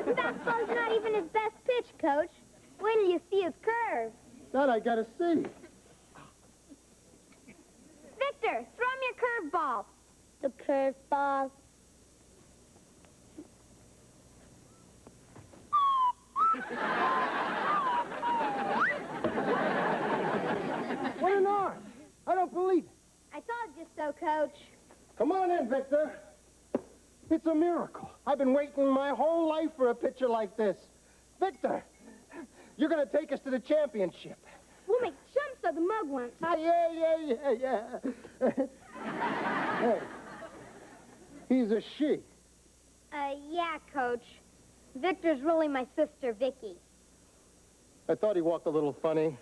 Fastball's not even his best pitch, Coach. Wait till you see his curve. that I got to see. Victor, throw him your curveball. The curveball. What an arm. I don't believe it. I told you so, Coach. Come on in, Victor. It's a miracle. I've been waiting my whole life for a pitcher like this. Victor, you're going to take us to the championship. We'll make chumps of the mugwumps. Yeah. Hey, he's a she. Yeah, Coach. Victor's really my sister, Vicky. I thought he walked a little funny.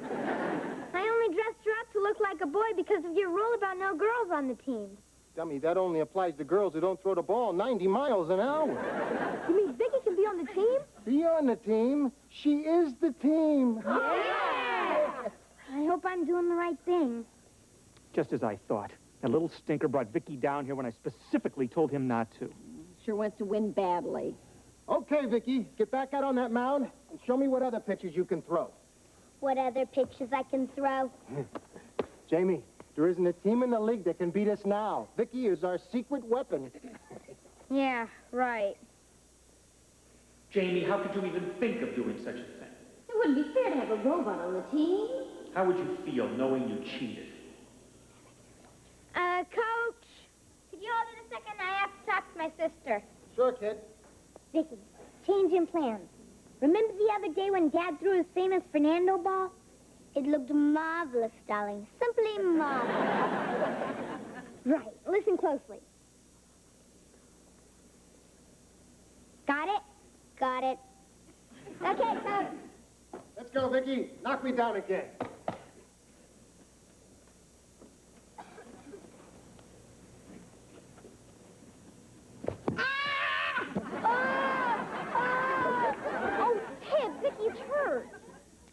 I only dressed her up to look like a boy because of your rule about no girls on the team. Dummy, that only applies to girls who don't throw the ball 90 miles an hour. You mean Vicky can be on the team? Be on the team. She is the team. Yeah! I hope I'm doing the right thing. Just as I thought. That little stinker brought Vicky down here when I specifically told him not to. Sure wants to win badly. Okay, Vicky, get back out on that mound and show me what other pitches you can throw. What other pitches I can throw? Jamie, there isn't a team in the league that can beat us now. Vicky is our secret weapon. Yeah, right. Jamie, how could you even think of doing such a thing? It wouldn't be fair to have a robot on the team. How would you feel knowing you cheated? Coach, could you hold it a second? I have to talk to my sister. Sure, kid. Vicky, change in plans. Remember the other day when Dad threw his famous Fernando ball? It looked marvelous, darling. Simply marvelous. Right. Listen closely. Got it? Got it. Okay, Coach. Let's go, Vicky. Knock me down again.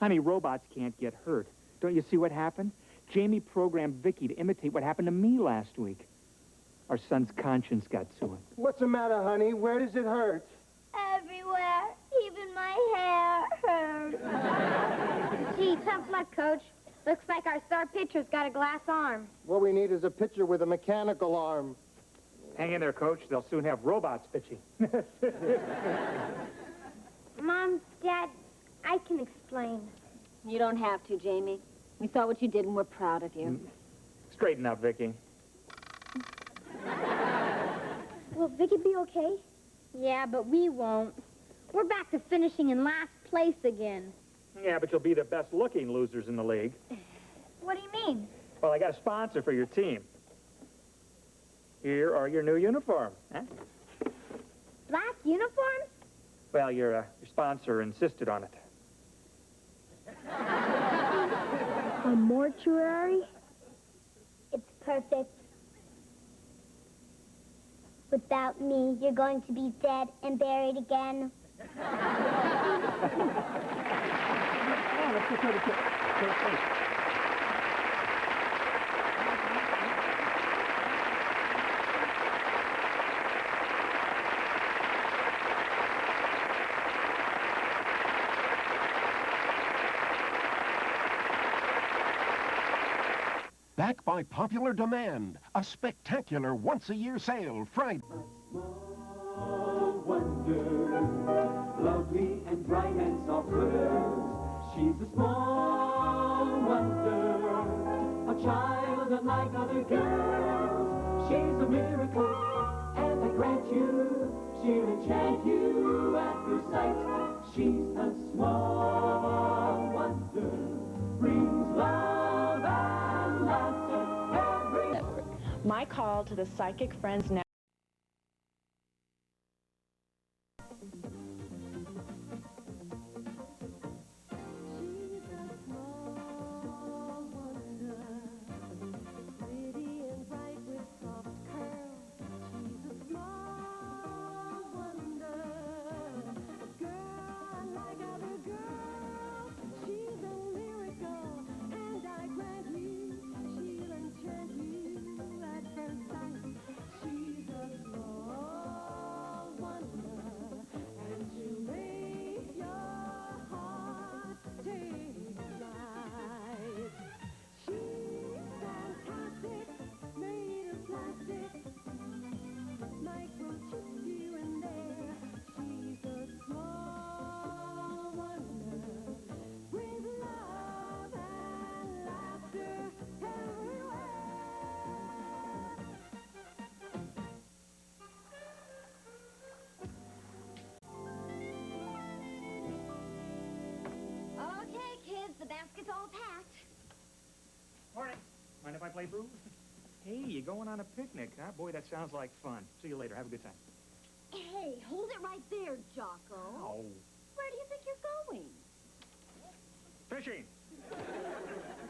Honey, robots can't get hurt. Don't you see what happened? Jamie programmed Vicky to imitate what happened to me last week. Our son's conscience got to him. What's the matter, honey? Where does it hurt? Everywhere. Even my hair hurts. Gee, tough luck, Coach. Looks like our star pitcher's got a glass arm. What we need is a pitcher with a mechanical arm. Hang in there, Coach. They'll soon have robots pitching. Mom, Dad, I can explain. You don't have to, Jamie. We saw what you did and we're proud of you. Straighten up, Vicky. Will Vicky be okay? Yeah, but we won't. We're back to finishing in last place again. Yeah, but you'll be the best-looking losers in the league. What do you mean? Well, I got a sponsor for your team. Here are your new uniforms. Huh? Black uniforms? Well, your sponsor insisted on it. A mortuary? It's perfect. Without me, you're going to be dead and buried again. Back by popular demand, a spectacular once-a-year sale Friday. Small wonder, lovely and bright and soft words. She's a small wonder, a child unlike other girls. She's a miracle, and I grant you, she'll enchant you at first sight. She's a small wonder. wonder brings love and laughter every... My call to the Psychic Friends Network. The basket's all packed. Morning. Mind if I play Bruce? Hey, you going on a picnic, huh? Boy, that sounds like fun. See you later. Have a good time. Hey, hold it right there, Jocko. Oh. Where do you think you're going? Fishing.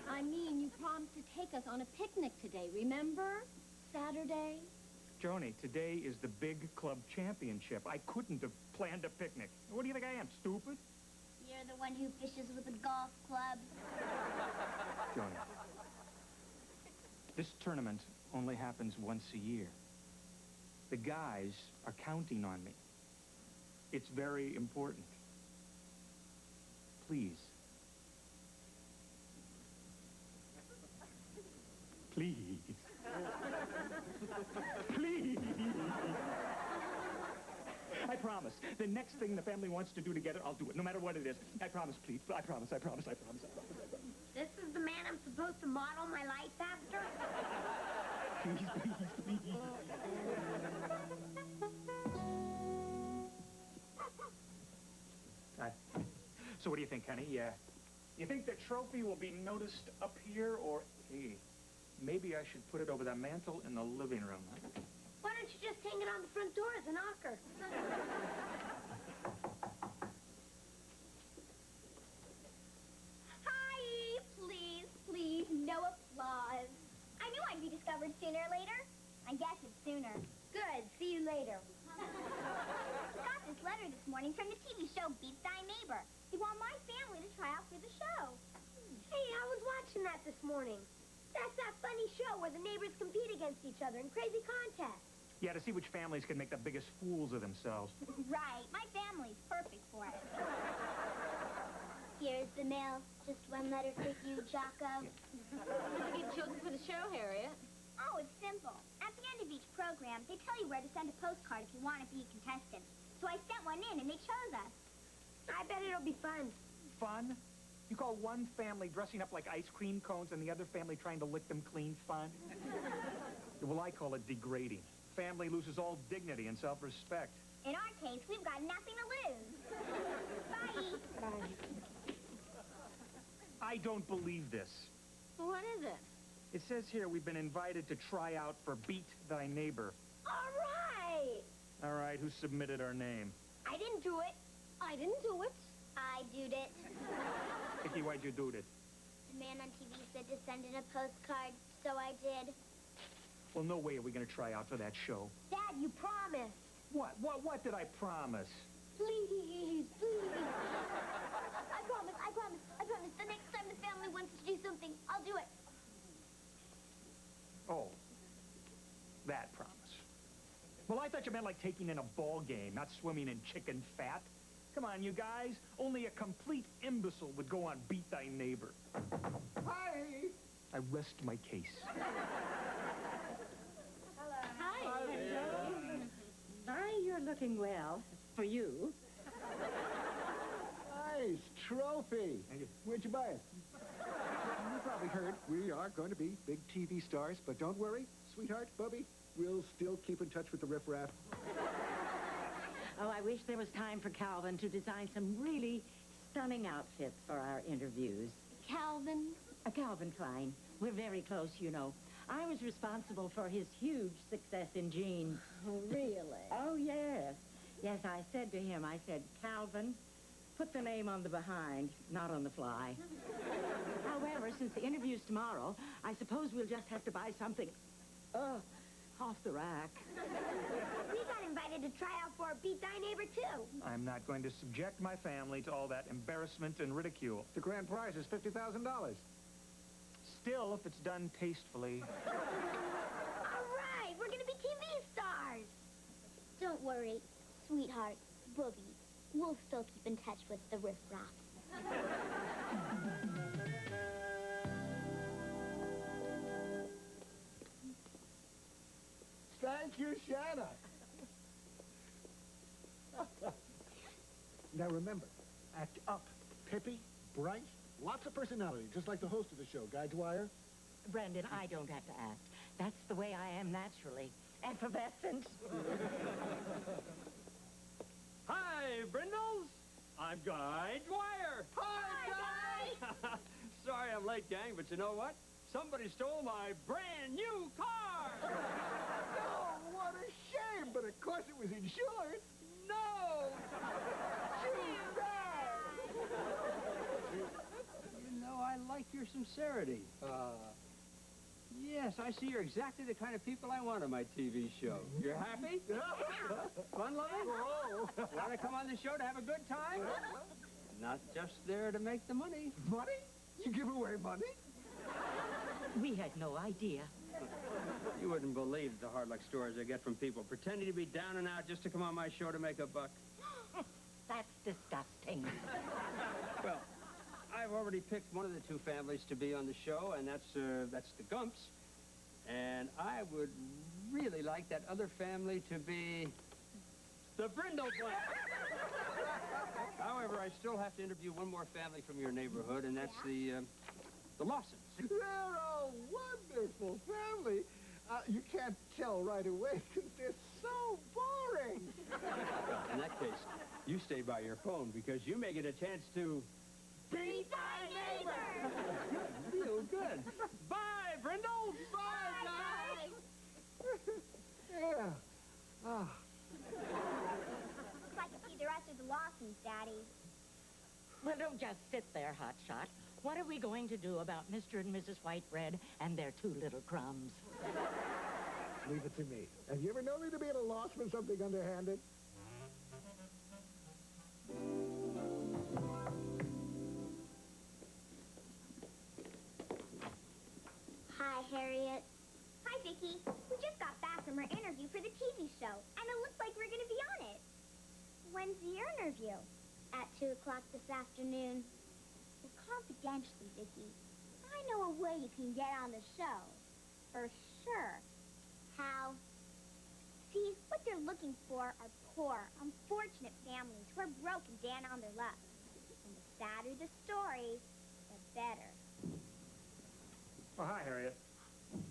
I mean, you promised to take us on a picnic today, remember? Saturday. Joni, today is the big club championship. I couldn't have planned a picnic. What do you think I am, stupid? You're the one who fishes with a golf club. Joni, this tournament only happens once a year. The guys are counting on me. It's very important. Please. Please. Please. I promise. The next thing the family wants to do together, I'll do it, no matter what it is. I promise, please. I promise, I promise, I promise, I promise, I promise. This is the man I'm supposed to model my life after? Please, please, please. So what do you think, honey? You think the trophy will be noticed up here, or, hey, maybe I should put it over the mantle in the living room, huh? Why don't you just hang it on the front door as a knocker? Hi! Please, please, no applause. I knew I'd be discovered sooner or later. I guess it's sooner. Good. See you later. Got this letter this morning from the TV show Beat Thy Neighbor. They want my family to try out for the show. Hey, I was watching that this morning. That's that funny show where the neighbors compete against each other in crazy contests. Yeah, to see which families can make the biggest fools of themselves. Right. My family's perfect for it. Here's the mail. Just one letter for you, Jocko. You get chosen for the show, Harriet. Oh, it's simple. At the end of each program, they tell you where to send a postcard if you want to be a contestant. So I sent one in, and they chose us. I bet it'll be fun. Fun? You call one family dressing up like ice cream cones and the other family trying to lick them clean fun? Well, I call it degrading. Family loses all dignity and self-respect. In our case, we've got nothing to lose. Bye. Bye. I don't believe this. Well, what is it? It says here we've been invited to try out for Beat Thy Neighbor. All right. All right, who submitted our name? I didn't do it. I didn't do it. I did it. Vicky, why'd you do it? The man on TV said to send in a postcard, so I did. Well, no way are we going to try out for that show. Dad, you promised. What did I promise? Please, please. I promise. The next time the family wants to do something, I'll do it. Oh, that promise. Well, I thought you meant like taking in a ball game, not swimming in chicken fat. Come on, you guys. Only a complete imbecile would go on Beat Thy Neighbor. Hi! I rest my case. Hello. Hi. Hi, you're looking well. For you. Nice trophy. Where'd you buy it? You probably heard we are going to be big TV stars, but don't worry, sweetheart, Bubby, we'll still keep in touch with the riffraff. Oh, I wish there was time for Calvin to design some really stunning outfits for our interviews. Calvin? Calvin Klein. We're very close, you know. I was responsible for his huge success in jeans. Oh, really? Oh, yes. Yes, I said to him, I said, Calvin, put the name on the behind, not on the fly. However, since the interview's tomorrow, I suppose we'll just have to buy something, off the rack. We got invited to try out for Beat Thy Neighbor, too. I'm not going to subject my family to all that embarrassment and ridicule. The grand prize is $50,000. Still, if it's done tastefully. All right, we're going to be TV stars. Don't worry, sweetheart, Boogie. We'll still keep in touch with the riffraff. Thank you, Shanna. Now remember, act up. Pippy, bright, lots of personality, just like the host of the show, Guy Dwyer. Brendan, I don't have to act. That's the way I am naturally. Effervescent. Hi, Brindles. I'm Guy Dwyer. Hi, Guy. Sorry I'm late, gang, but you know what? Somebody stole my brand new car. Oh, what a shame, but of course it was insured. No! Too bad. You know, I like your sincerity. Yes, I see you're exactly the kind of people I want on my TV show. You're happy? Fun-loving? Want to come on the show to have a good time? Not just there to make the money. Money? You give away money? We had no idea. You wouldn't believe the hard luck stories I get from people pretending to be down and out just to come on my show to make a buck. That's disgusting. Well, I've already picked one of the two families to be on the show, and that's the Gumps. And I would really like that other family to be the Brindle Bunch. However, I still have to interview one more family from your neighborhood, and that's the Lawsons. They're a wonderful family. You can't tell right away because they're so boring. In that case, you stay by your phone because you may get a chance to Beat Thy Neighbor. feel good. Bye, Brindle. Bye, guys. Yeah. Ah. Looks like it's either us or the Lawsons, Daddy. Well, don't just sit there, Hotshot. What are we going to do about Mr. and Mrs. Whitebread and their two little crumbs? Leave it to me. Have you ever known me to be at a loss for something underhanded? Hi, Harriet. Hi, Vicki. We just got back from our interview for the TV show, and it looks like we're going to be on it. When's the interview? At 2 o'clock this afternoon. Well, confidentially, Vicki, I know a way you can get on the show. For sure. How? See, what they're looking for are poor, unfortunate families who are broken down on their luck. And the sadder the story, the better. Oh, hi, Harriet.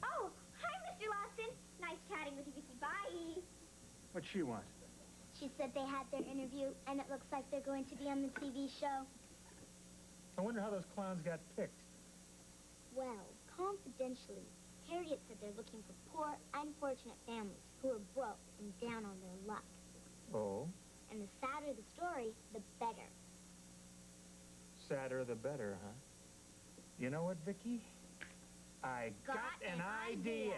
Oh, hi, Mr. Lawson. Nice chatting with you, Vicki. Bye. What'd she want? She said they had their interview, and it looks like they're going to be on the TV show. I wonder how those clowns got picked. Well, confidentially, Harriet said they're looking for poor, unfortunate families who are broke and down on their luck. Oh? And the sadder the story, the better. Sadder the better, huh? You know what, Vicki? I got an idea.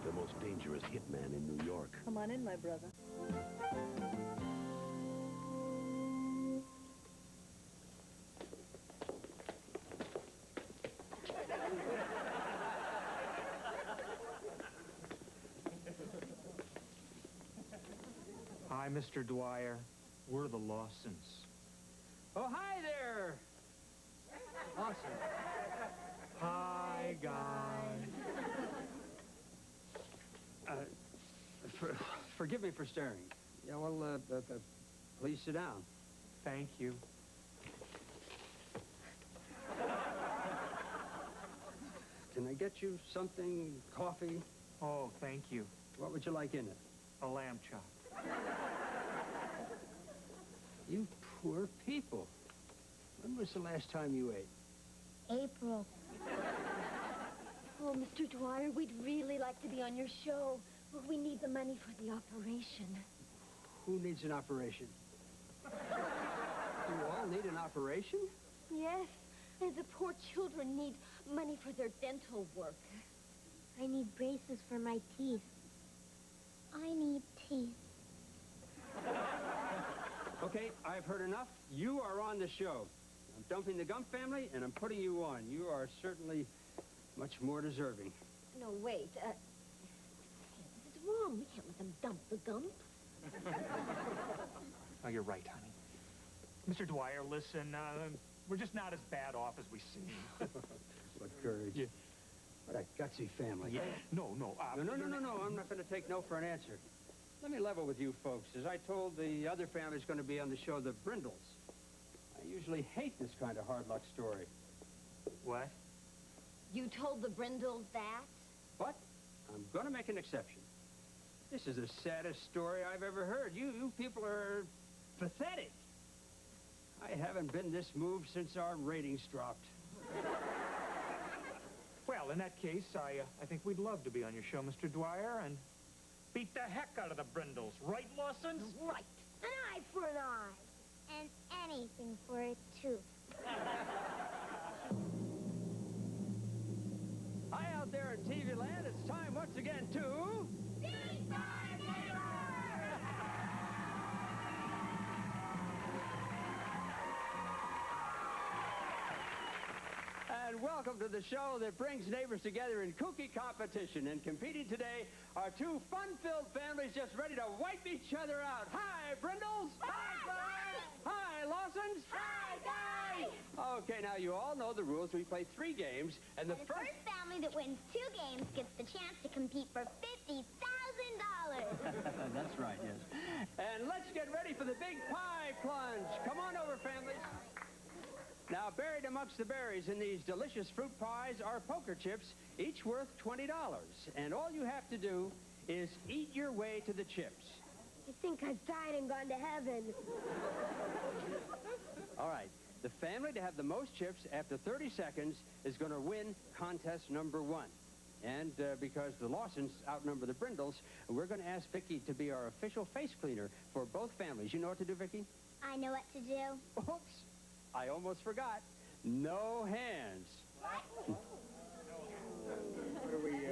The most dangerous hitman in New York. Come on in, my brother. Hi, Mr. Dwyer. We're the Lawsons. Oh, hi there. Awesome. Hi, guys. Forgive me for staring. Yeah, well, please sit down. Thank you. Can I get you something, coffee? Oh, thank you. What would you like in it? A lamb chop. You poor people. When was the last time you ate? April. Oh, Mr. Dwyer, we'd really like to be on your show. Well, we need the money for the operation. Who needs an operation? You all need an operation? Yes, and the poor children need money for their dental work. I need braces for my teeth. I need teeth. Okay, I've heard enough. You are on the show. I'm dumping the Gump family, and I'm putting you on. You are certainly much more deserving. No, wait. This is wrong. We can't let them dump the Gump. Oh, you're right, honey. Mr. Dwyer, listen, we're just not as bad off as we seem. What courage. Yeah. What a gutsy family. Yeah. No. No. I'm not going to take no for an answer. Let me level with you folks. As I told the other families going to be on the show, the Brindles. I usually hate this kind of hard luck story. What? You told the Brindles that? But I'm going to make an exception. This is the saddest story I've ever heard. You people are pathetic. I haven't been this moved since our ratings dropped. Well, in that case, I think we'd love to be on your show, Mr. Dwyer, and beat the heck out of the Brindles. Right, Lawson? Right. An eye for an eye. And anything for a tooth. Hi, out there in TV land. It's time once again to... And welcome to the show that brings neighbors together in kooky competition. And competing today are two fun-filled families just ready to wipe each other out. Hi, Brindles. Hi, Guy. Hi, Lawsons. Hi, Guy. Okay, now you all know the rules. We play 3 games, and the The first family that wins 2 games gets the chance to compete for $50,000. That's right, yes. And let's get ready for the big pie plunge. Come on over, families. Now, buried amongst the berries in these delicious fruit pies are poker chips, each worth $20. And all you have to do is eat your way to the chips. I think I've died and gone to heaven. All right. The family to have the most chips after 30 seconds is going to win contest number 1. And because the Lawsons outnumber the Brindles, we're going to ask Vicky to be our official face cleaner for both families. You know what to do, Vicky? I know what to do. Oops. I almost forgot. No hands.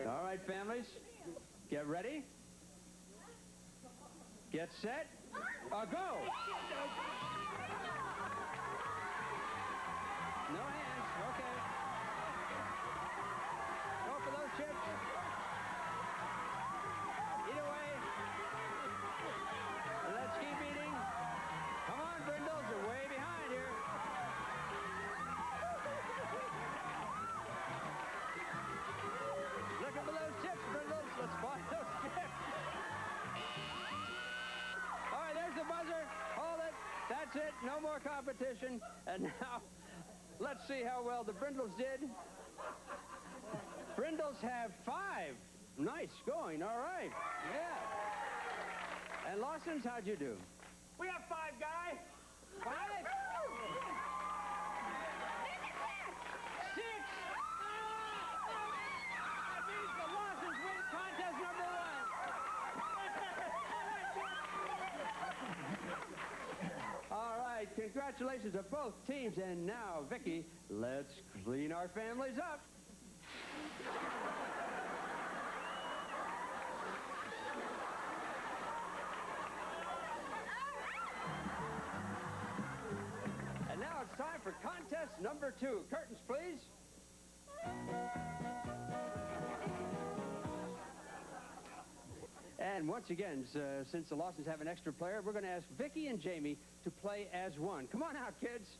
All right, families. Get ready. Get set. Go. No hands. Okay. Go for those chips. Eat away. Let's keep eating. Come on, Brindles. You're way behind here. Looking for those chips, Brindles. Let's find those chips. All right, there's the buzzer. Hold it. That's it. No more competition. And now, let's see how well the Brindles did. Brindles have 5. Nice going. All right. Yeah. And Lawson's, how'd you do? We have 5, Guy. 5? 6. That means the Lawsons win contest number 1. All right, congratulations to both teams. And now, Vicky, let's clean our families up. And now it's time for contest number 2. Curtains, please. And once again, since the Lawsons have an extra player, we're going to ask Vicky and Jamie to play as one. Come on out, kids.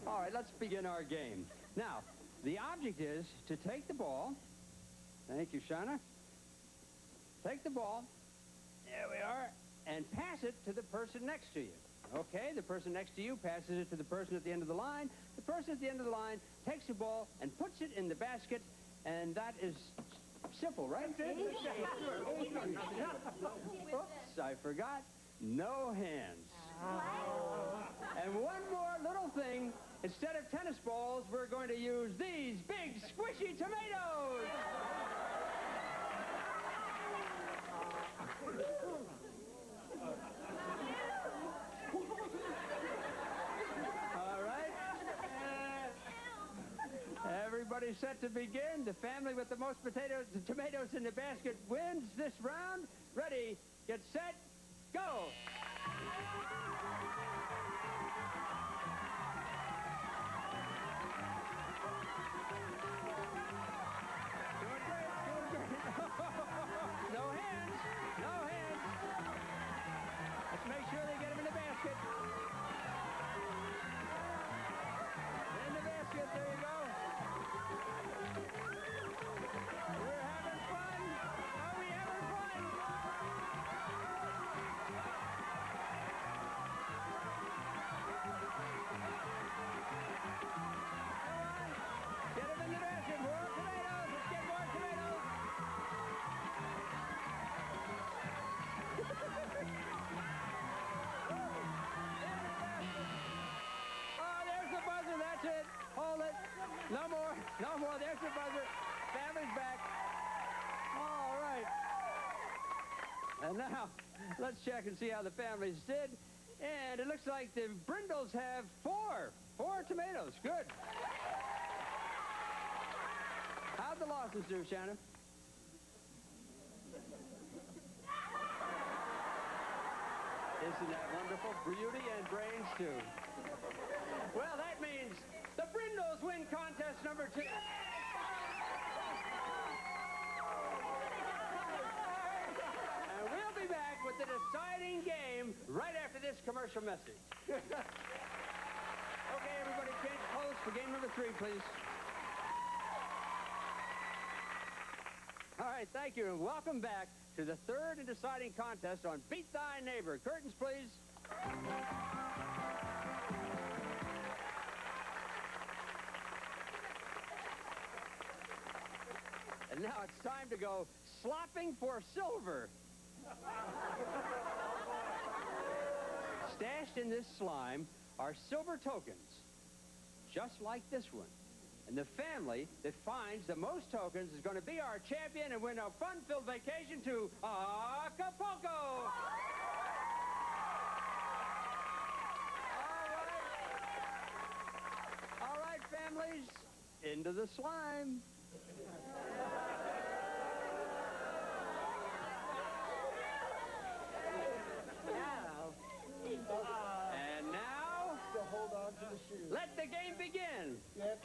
All right, let's begin our game. Now, the object is to take the ball. Thank you, Shauna. Take the ball. There we are. And pass it to the person next to you. Okay, the person next to you passes it to the person at the end of the line. The person at the end of the line takes the ball and puts it in the basket, And that is simple, right? Oops, I forgot. No hands. And one more little thing. Instead of tennis balls, we're going to use these big, squishy tomatoes. All right. Everybody's set to begin. The family with the most tomatoes in the basket wins this round. Ready, get set, go. No hands. No hands. Let's make sure they get them in the basket. In the basket, there you go. We're having fun. Are we having fun? Get them in the basket. More tomatoes. Let's get more tomatoes. Oh, there's the buzzer. That's it. Hold it. No more. No more. There's the buzzer. Family's back. All right. And now, let's check and see how the families did. And it looks like the Brindles have four tomatoes. Good. How'd the losses do, Shannon? Isn't that wonderful? Beauty and brains, too. Well, that means the Brindles win contest number 2. And we'll be back with the deciding game right after this commercial message. Okay, everybody, change clothes for game number 3, please. All right, thank you, and welcome back to the third and deciding contest on Beat Thy Neighbor. Curtains, please. And now it's time to go slopping for silver. Stashed in this slime are silver tokens, just like this one. And the family that finds the most tokens is going to be our champion and win a fun-filled vacation to Acapulco. All right, families, into the slime. And now, hold on to the shoe. Let the game begin. Yep.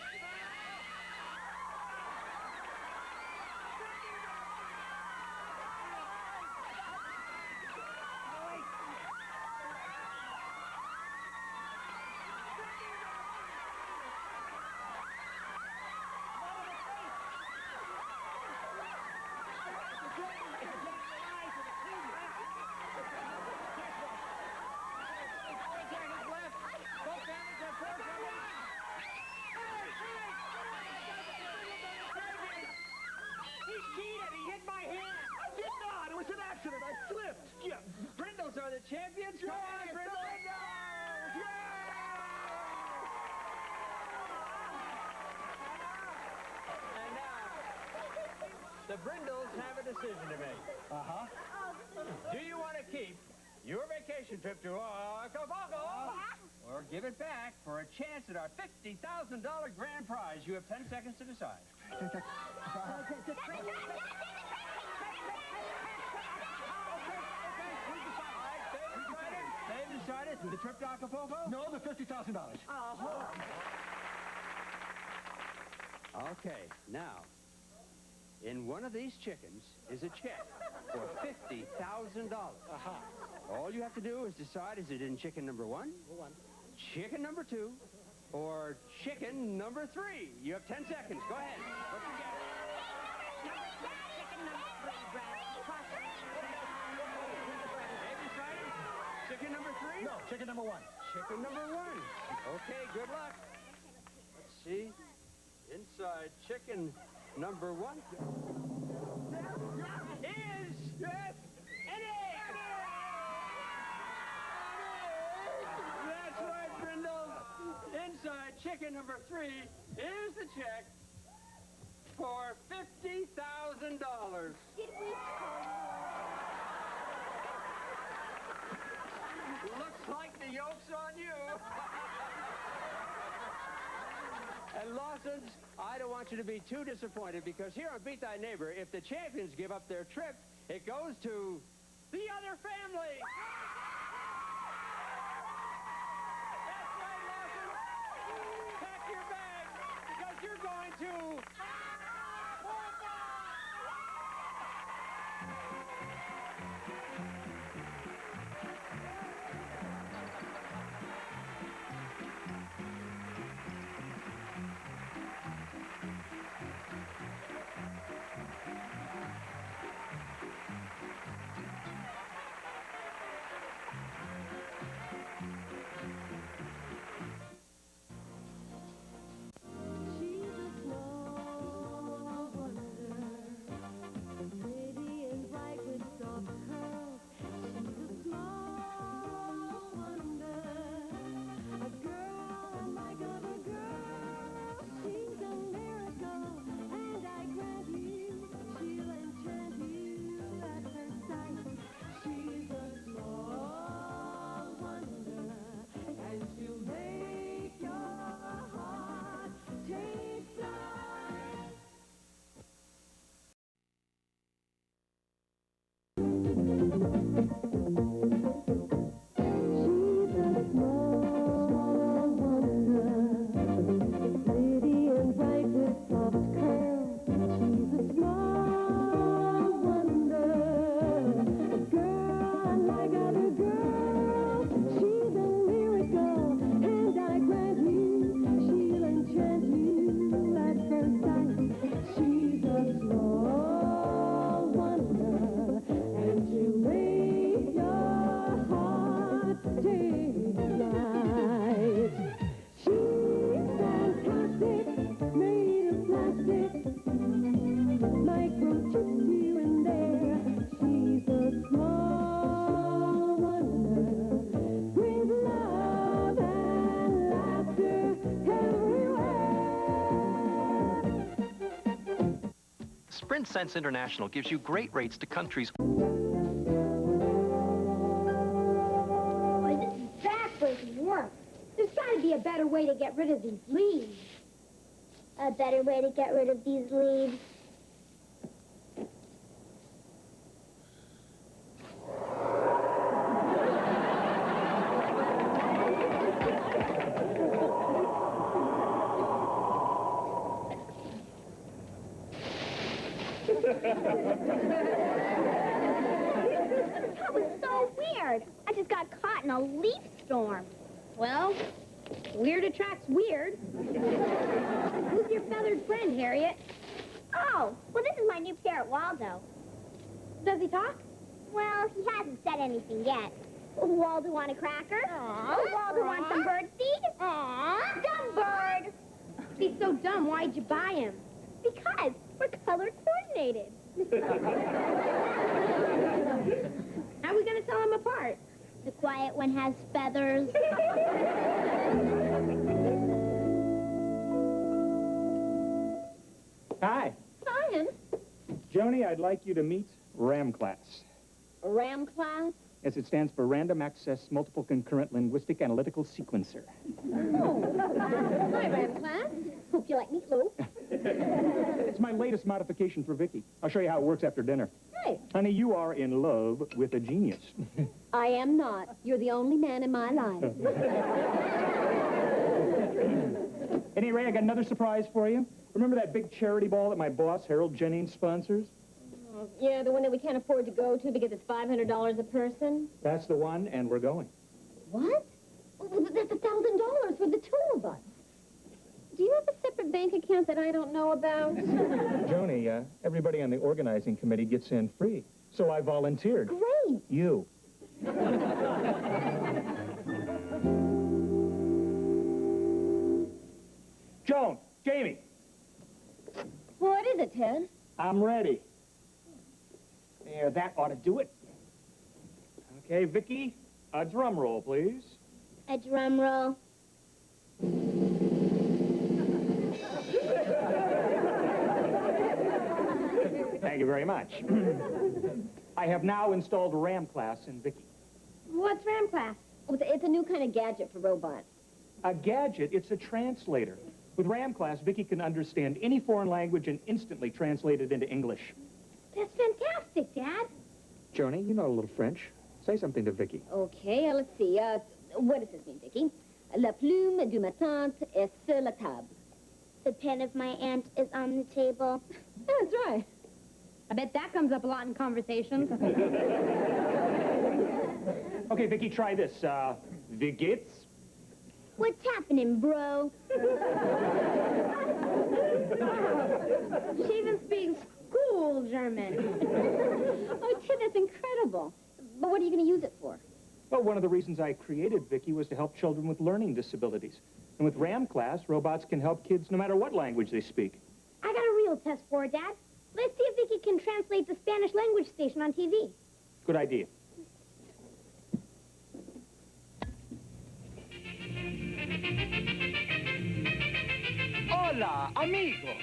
Brindles are the champions. Come on, Brindles! And now, the Brindles have a decision to make. Uh-huh. Do you want to keep your vacation trip to Acapulco or give it back for a chance at our $50,000 grand prize? You have 10 seconds to decide. They've decided the trip to Acapulco? No, the $50,000. Okay, now, in one of these chickens is a check for $50,000. All you have to do is decide, is it in chicken number 1, chicken number 2, or chicken number 3? You have 10 seconds. Go ahead. What's your guess? Chicken number 3, Brad. Chicken number 3? No, chicken number 1. Chicken number 1. Okay, good luck. Let's see. Inside chicken number 1 is... Yes! That's right, Brindle. Inside chicken number 3 is the check for $50,000. Looks like the yoke's on you. And Lawsons, I don't want you to be too disappointed because here on Beat Thy Neighbor, if the champions give up their trip, it goes to the other family. That's right, Lawsons. Pack your bags because you're going to... Sprint Sense International gives you great rates to countries. Boy, this is backbreaking work. There's got to be a better way to get rid of these leaves. A better way to get rid of these leaves? That was so weird. I just got caught in a leaf storm. Well, weird attracts weird. Who's your feathered friend, Harriet? Oh, well, this is my new parrot, Waldo. Does he talk? Well, he hasn't said anything yet. Waldo want a cracker? Oh, Waldo want some bird seed? Dumb bird! If he's so dumb, why'd you buy him? Because we're color coordinated. How are we going to tell them apart? The quiet one has feathers. Hi. Ryan, Joni, I'd like you to meet RAM class. RAM class? Yes, it stands for Random Access Multiple Concurrent Linguistic Analytical Sequencer. Oh. Hi, RAM class. Hope you like meatloaf. It's my latest modification for Vicky. I'll show you how it works after dinner. Hey. Honey, you are in love with a genius. I am not. You're the only man in my life. Anyway, I got another surprise for you. Remember that big charity ball that my boss, Harold Jennings, sponsors? Yeah, the one that we can't afford to go to because it's $500 a person? That's the one, and we're going. What? Well, that's $1,000 for the two of us. Do you have a separate bank account that I don't know about? Joni, everybody on the organizing committee gets in free, so I volunteered. Great. You. Joan, Jamie. What is it? Ted. I'm ready. There, that ought to do it. Okay, Vicky, a drum roll, please. A drum roll. Thank you very much. I have now installed RAM class in Vicky. What's RAM class? Oh, it's a new kind of gadget for robots. A gadget, it's a translator. With RAM class, Vicky can understand any foreign language and instantly translate it into English. That's fantastic, Dad. Joni, you know a little French. Say something to Vicky. Okay, let's see. What does this mean, Vicky? La plume de ma tante est sur la table. The pen of my aunt is on the table. That's right. I bet that comes up a lot in conversations. Okay, Vicky, try this. Wie geht's? What's happening, bro? She even speaks school German. Oh, Ted, that's incredible. But what are you going to use it for? Well, one of the reasons I created Vicky was to help children with learning disabilities. And with RAM class, robots can help kids no matter what language they speak. I got a real test for her, Dad. Let's see if Vicky can translate the Spanish language station on TV. Good idea. Hola, amigos.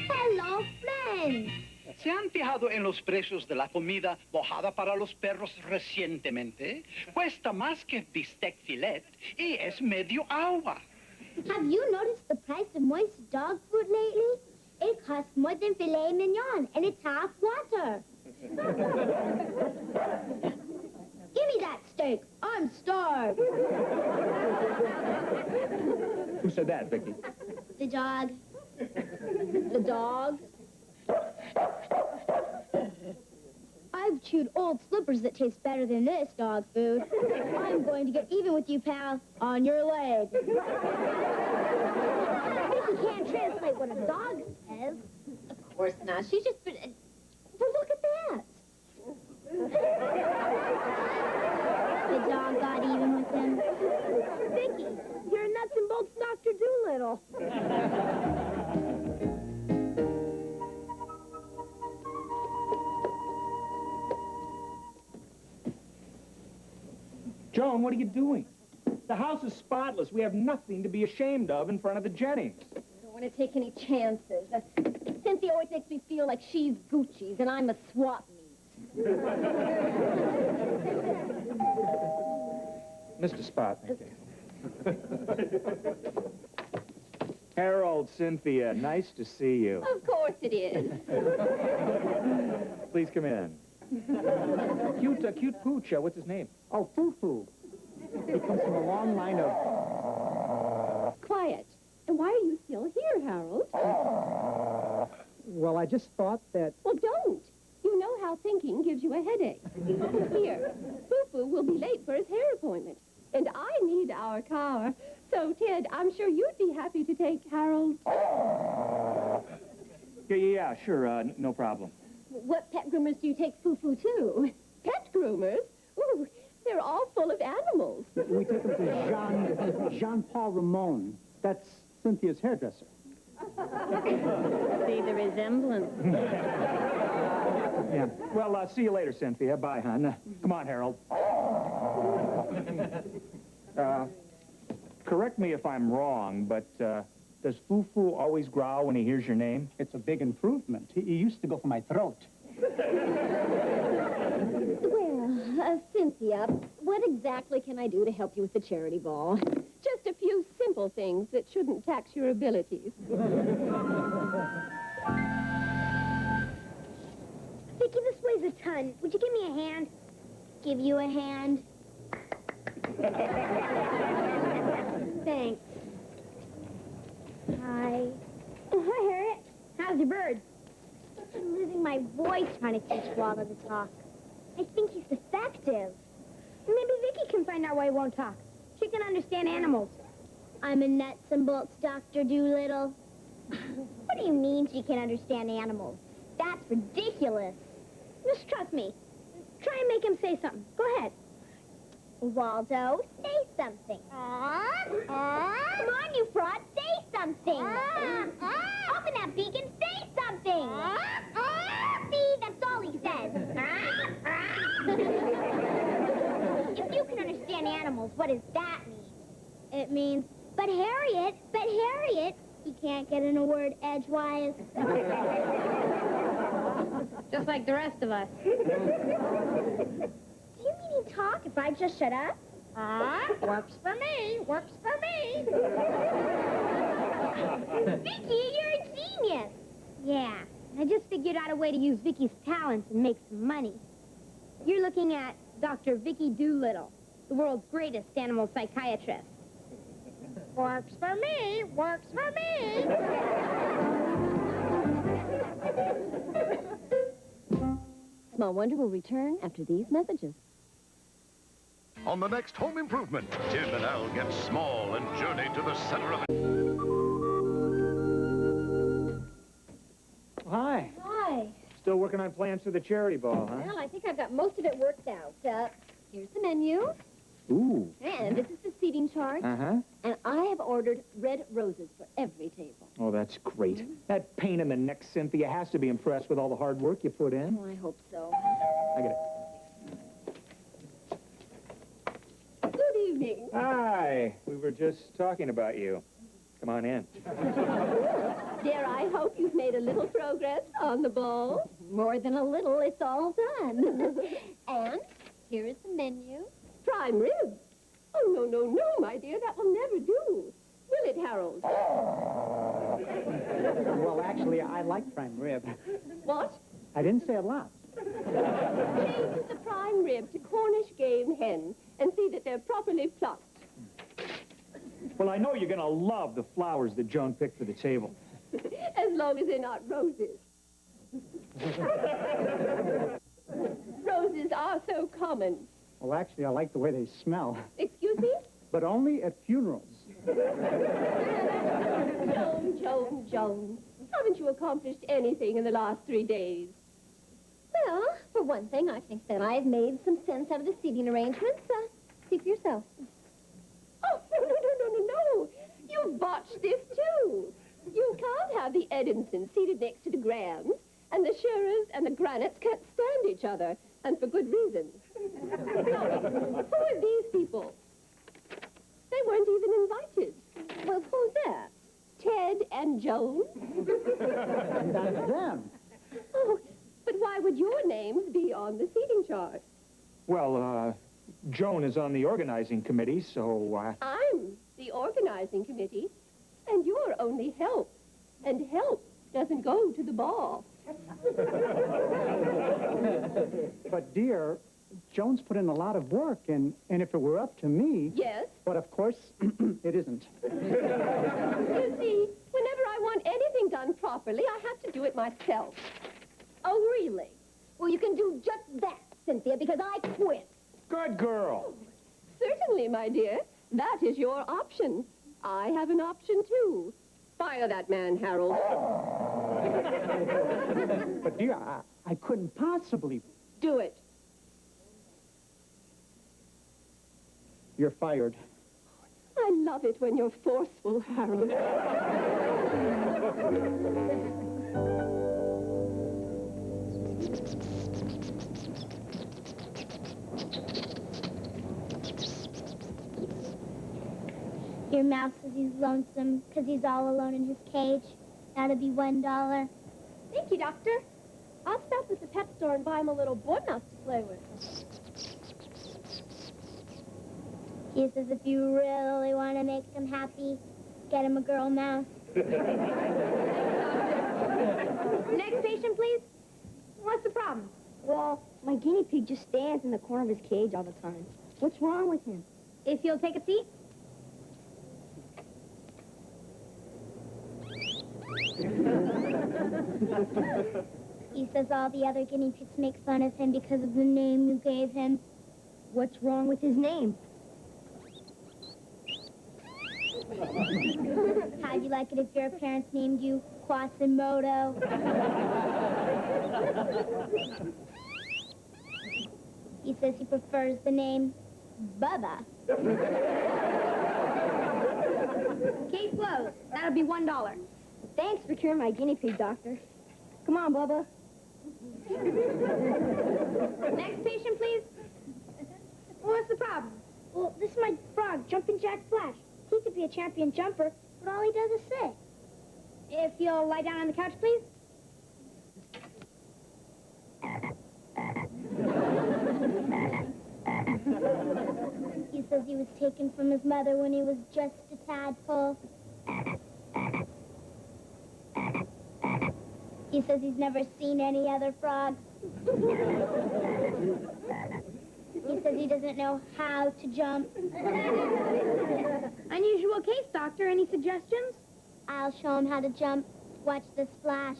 Hello, friends. ¿Se han fijado en los precios de la comida mojada para los perros recientemente? Cuesta más que bistec filet y es medio agua. Have you noticed the price of moist dog food lately? It costs more than filet mignon, and it's half water. Give me that steak. I'm starved. Who said that, Vicky? The dog. The dog? I've chewed old slippers that taste better than this dog food. I'm going to get even with you, pal, on your leg. Vicky can't translate what a dog says. Of course not. She's just been... Well, look at that. The dog got even with him. Vicky, you're a nuts and bolts Dr. Doolittle. Joan, what are you doing? The house is spotless. We have nothing to be ashamed of in front of the Jennings. I don't want to take any chances. Cynthia always makes me feel like she's Gucci's and I'm a swap meet. Mr. Spot. Harold, Cynthia, nice to see you. Of course it is. Please come in. Cute pooch. What's his name? Oh, Foo-Foo. He comes from a long line of... Quiet. And why are you still here, Harold? Well, I just thought that... Well, don't. You know how thinking gives you a headache. Here, Foo-Foo will be late for his hair appointment. And I need our car. So, Ted, I'm sure you'd be happy to take Harold. Yeah, sure. No problem. What pet groomers do you take Foo-Foo to? Pet groomers? Ooh, they're all full of animals. We take him to Jean-Paul Ramon. That's Cynthia's hairdresser. See the resemblance. Yeah. Well, see you later, Cynthia. Bye, hon. Come on, Harold. Correct me if I'm wrong, but does Foo-Foo always growl when he hears your name? It's a big improvement. He used to go for my throat. Well, Cynthia, what exactly can I do to help you with the charity ball? Just a few simple things that shouldn't tax your abilities. Vicky, this weighs a ton. Would you give me a hand? Give you a hand. Thanks. Hi. Oh, hi, Harriet. How's your bird? I'm losing my voice trying to teach Waldo to talk. I think he's defective. Maybe Vicky can find out why he won't talk. She can understand animals. I'm a nuts and bolts Dr. Doolittle. What do you mean she can understand animals? That's ridiculous. Just trust me. Try and make him say something. Go ahead. Waldo, say something. Come on, you fraud, say something. Open that beacon, say something. See, that's all he says. If you can understand animals, what does that mean? It means, but Harriet, he can't get in a word edgewise. Just like the rest of us. Do you mean he'd talk if I just shut up? Works for me, works for me. Vicky, you're a genius. Yeah, I just figured out a way to use Vicky's talents and make some money. You're looking at Dr. Vicky Doolittle, the world's greatest animal psychiatrist. Works for me, works for me. Small Wonder will return after these messages. On the next Home Improvement, Tim and Al get small and journey to the center of it. Hi. Hi. Still working on plans for the charity ball, huh? Well, I think I've got most of it worked out. Here's the menu. Ooh. And this is the seating chart. Uh-huh. And I have ordered red roses for every table. Oh, that's great. That pain in the neck, Cynthia, has to be impressed with all the hard work you put in. Oh, I hope so. I get it. Good evening. Hi. We were just talking about you. Come on in. Dear, I hope you've made a little progress on the ball. More than a little, it's all done. And here is the menu. Prime rib. Oh, no, no, no, my dear, that will never do. Will it, Harold? Well, actually, I like prime rib. What? I didn't say a lot. Change the prime rib to Cornish game hen and see that they're properly plucked. Well, I know you're going to love the flowers that Joan picked for the table. As long as they're not roses. Roses are so common. Well, actually, I like the way they smell. Excuse me? But only at funerals. Joan. Haven't you accomplished anything in the last 3 days? Well, for one thing, I think that I've made some sense out of the seating arrangements. See for yourself. Oh, no. You've botched this, too. You can't have the Edinson seated next to the Grahams, and the Shearers and the Granites can't stand each other, and for good reason. Now, who are these people? They weren't even invited. Well, who's that? Ted and Joan? That's them. Oh, but why would your names be on the seating chart? Well, Joan is on the organizing committee, so, I'm the organizing committee, and you're only help. And help doesn't go to the ball. But, dear, Joan's put in a lot of work, and if it were up to me... Yes? But, of course, it isn't. You see, whenever I want anything done properly, I have to do it myself. Oh, really? Well, you can do just that, Cynthia, because I quit. Good girl. Certainly, my dear. That is your option. I have an option, too. Fire that man, Harold. But, dear, I couldn't possibly... Do it. You're fired. I love it when you're forceful, Harold. Your mouse says he's lonesome because he's all alone in his cage. That'll be $1. Thank you, Doctor. I'll stop at the pet store and buy him a little boy mouse to play with. He says if you really want to make him happy, get him a girl mouse. Next patient, please. What's the problem? Well, my guinea pig just stands in the corner of his cage all the time. What's wrong with him? If you'll take a seat. He says all the other guinea pigs make fun of him because of the name you gave him. What's wrong with his name? How'd you like it if your parents named you Quasimodo? He says he prefers the name Bubba. Case closed. That'll be $1. Thanks for curing my guinea pig, Doctor. Come on, Bubba. Next patient, please. What's the problem? Well, this is my frog, Jumping Jack Flash. He could be a champion jumper, but all he does is sit. If you'll lie down on the couch, please. He says he was taken from his mother when he was just a tadpole. He says he's never seen any other frogs. He says he doesn't know how to jump. Unusual case, doctor. Any suggestions? I'll show him how to jump. Watch the splash.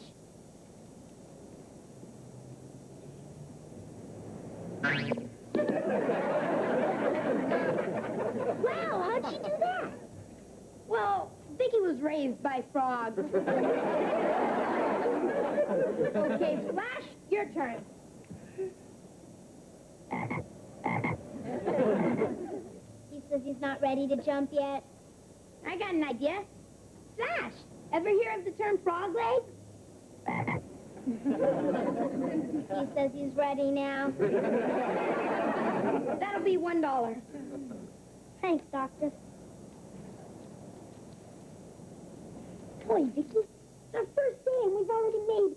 Wow, how'd she do that? Well, Vicky was raised by frogs. Okay, Splash, your turn. He says he's not ready to jump yet. I got an idea. Flash, ever hear of the term frog leg? He says he's ready now. That'll be $1. Thanks, Doctor. Boy, Vicky, it's our first day and we've already made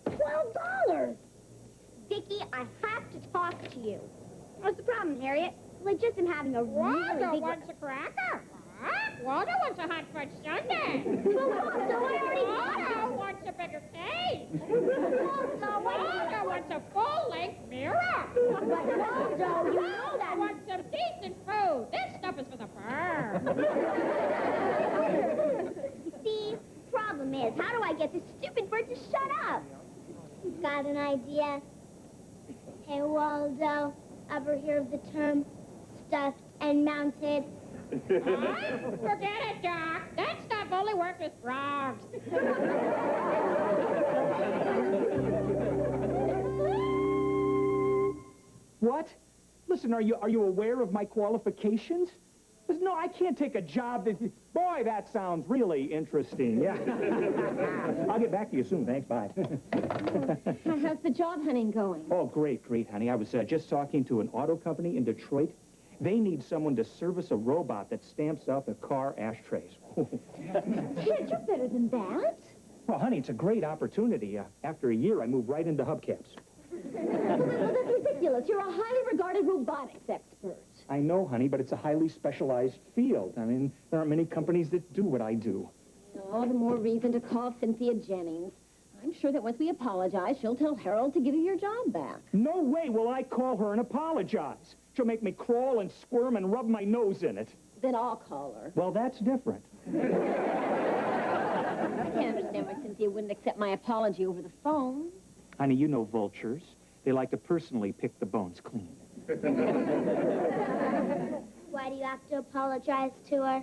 $12. Vicky, I have to talk to you. What's the problem, Harriet? Well, I just am having a really big... wants a cracker. Waldo wants a hot fudge sundae. Well, Waldo, I already... Waldo wants a bigger cake. Waldo wants a full-length mirror. Waldo, you know that. Wants some decent food. This stuff is for the fur. See, problem is, how do I get this stupid bird to shut up? Got an idea? Hey, Waldo, ever hear of the term stuffed and mounted? Forget it, Doc. That stuff only works with frogs. What? Listen, are you aware of my qualifications? Listen, no, I can't take a job that... Boy, that sounds really interesting. Yeah. I'll get back to you soon. Thanks. Bye. How's the job hunting going? Oh, great, great, honey. I was just talking to an auto company in Detroit. They need someone to service a robot that stamps out the car ashtrays. Ted, you're better than that. Well, honey, it's a great opportunity. After a year, I moved right into hubcaps. Well, that's ridiculous. You're a highly regarded robotics expert. I know, honey, but it's a highly specialized field. I mean, there aren't many companies that do what I do. Oh, the more reason to call Cynthia Jennings. I'm sure that once we apologize, she'll tell Harold to give you your job back. No way will I call her and apologize. She'll make me crawl and squirm and rub my nose in it. Then I'll call her. Well, that's different. I can't understand why Cynthia wouldn't accept my apology over the phone. Honey, you know vultures. They like to personally pick the bones clean. Why do you have to apologize to her?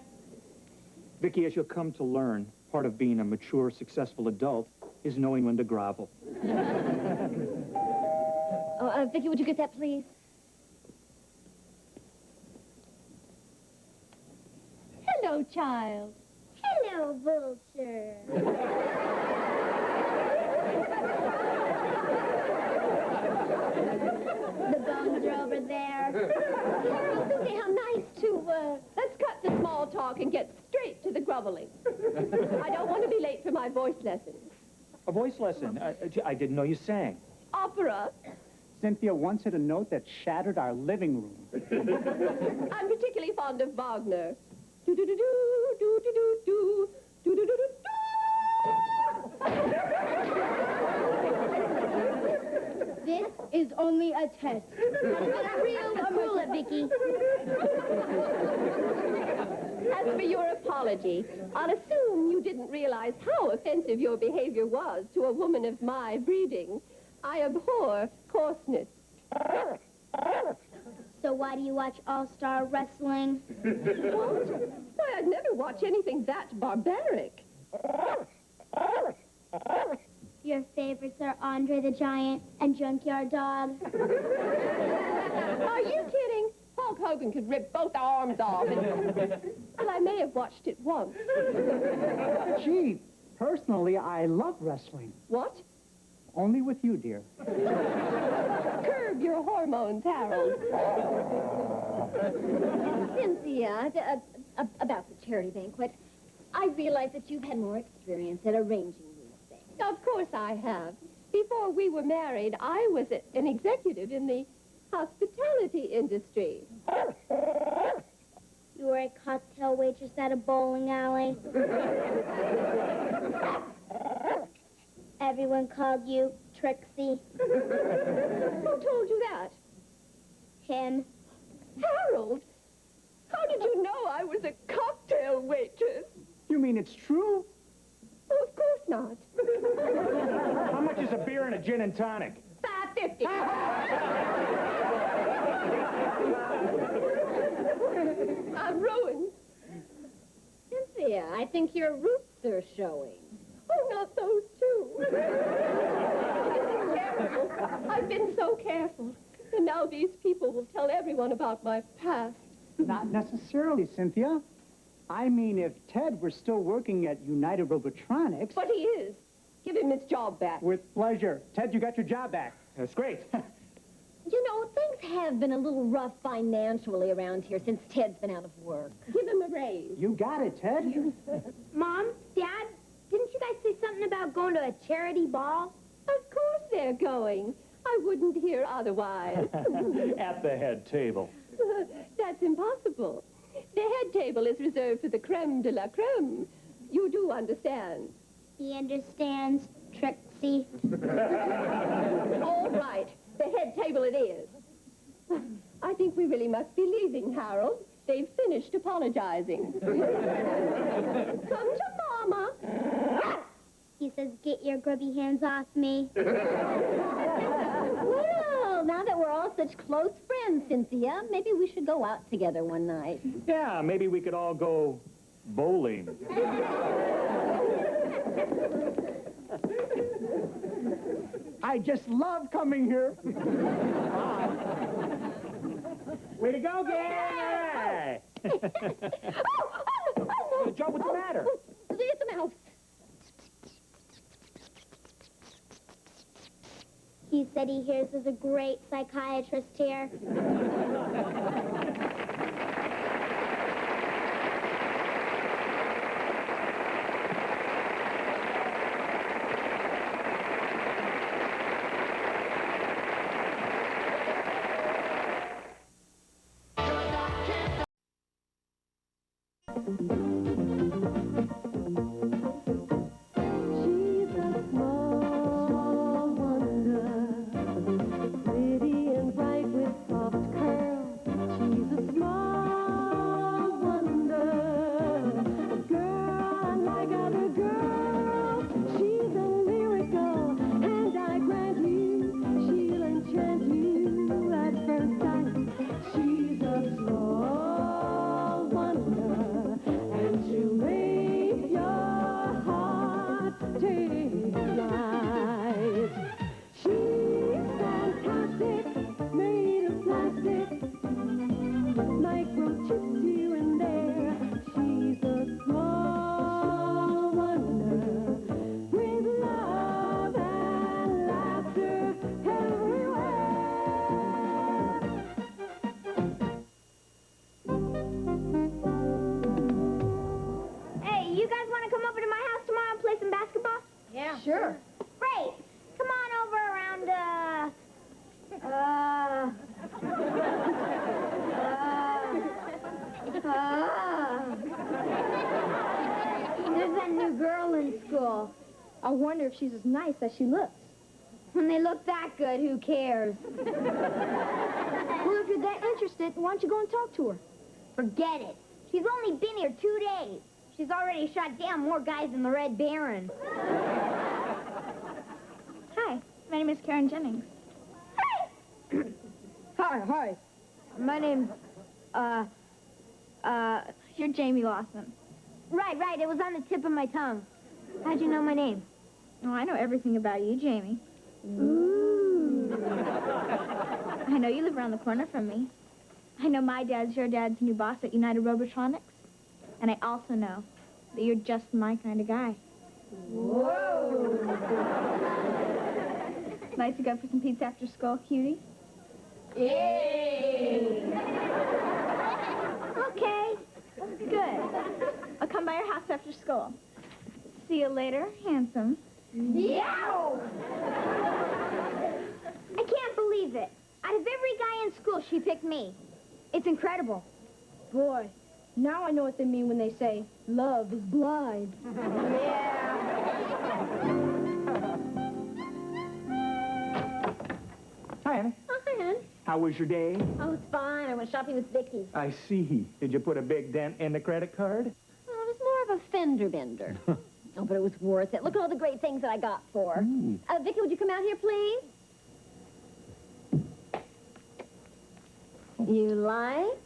Vicky, as you'll come to learn, part of being a mature, successful adult is knowing when to grovel. Vicky, would you get that, please? Hello, child. Hello, vulture. The bones are over there. Susie, how nice to, let's cut the small talk and get straight to the groveling. I don't want to be late for my voice lesson. A voice lesson? I didn't know you sang. Opera. Cynthia once hit a note that shattered our living room. I'm particularly fond of Wagner. Do-do-do-do, do-do-do-do, do-do-do-do-do. This is only a test. A real bullet, Vicky. As for your apology, I'll assume you didn't realize how offensive your behavior was to a woman of my breeding. I abhor coarseness. So why do you watch All-Star Wrestling? What? Why, I'd never watch anything that barbaric. Your favorites are Andre the Giant and Junkyard Dog. Are you kidding? Hulk Hogan could rip both arms off. Well, I may have watched it once. Gee, Personally, I love wrestling. What? Only with you, dear. Curb your hormones, Harold. Cynthia, about the charity banquet, I realize that you've had more experience at arranging these things. Of course I have. Before we were married, I was an executive in the hospitality industry. You were a cocktail waitress at a bowling alley. Everyone called you Trixie. Who told you that? Him. Harold, how did you know I was a cocktail waitress? You mean it's true? Oh, of course not. How much is a beer and a gin and tonic? $5.50. I'm ruined. Cynthia, I think your roots are showing. Oh, not those two. I've been so careful. And now these people will tell everyone about my past. Not necessarily, Cynthia. I mean, if Ted were still working at United Robotronics... But he is. Give him his job back. With pleasure. Ted, you got your job back. That's great. You know, things have been a little rough financially around here since Ted's been out of work. Give him a raise. You got it, Ted. Mom, Dad, didn't you guys say something about going to a charity ball? Of course they're going. I wouldn't hear otherwise. At the head table. That's impossible. The head table is reserved for the creme de la creme. You do understand. He understands, Trixie. All right. The head table it is. I think we really must be leaving, Harold. They've finished apologizing. Come to Mama. He says, get your grubby hands off me. Well, now that we're all such close friends, Cynthia, maybe we should go out together one night. Yeah, maybe we could all go bowling. I just love coming here. Way to go, Gary! Joe, what's the matter? It's a mouse. He said he hears there's a great psychiatrist here. Sure. Great. Come on over around, There's that new girl in school. I wonder if she's as nice as she looks. When they look that good, who cares? Well, if you're that interested, why don't you go and talk to her? Forget it. She's only been here 2 days. She's already shot down more guys than the Red Baron. Hi, my name is Karen Jennings. Hi. My name's, you're Jamie Lawson. Right. It was on the tip of my tongue. How'd you know my name? Oh, I know everything about you, Jamie. Ooh. I know you live around the corner from me. I know my dad's your dad's new boss at United Robotronics. And I also know that you're just my kind of guy. Whoa. Nice to go for some pizza after school, cutie? Yay! Okay, good. I'll come by your house after school. See you later, handsome. Yow! I can't believe it. Out of every guy in school, she picked me. It's incredible. Boy, now I know what they mean when they say, love is blind. Hi, Annie. Oh, hi, hon. How was your day? Oh, it's fine. I went shopping with Vicky. I see. Did you put a big dent in the credit card? Well, it was more of a fender bender. Oh, but it was worth it. Look at all the great things that I got for her. Vicky, would you come out here, please? You like?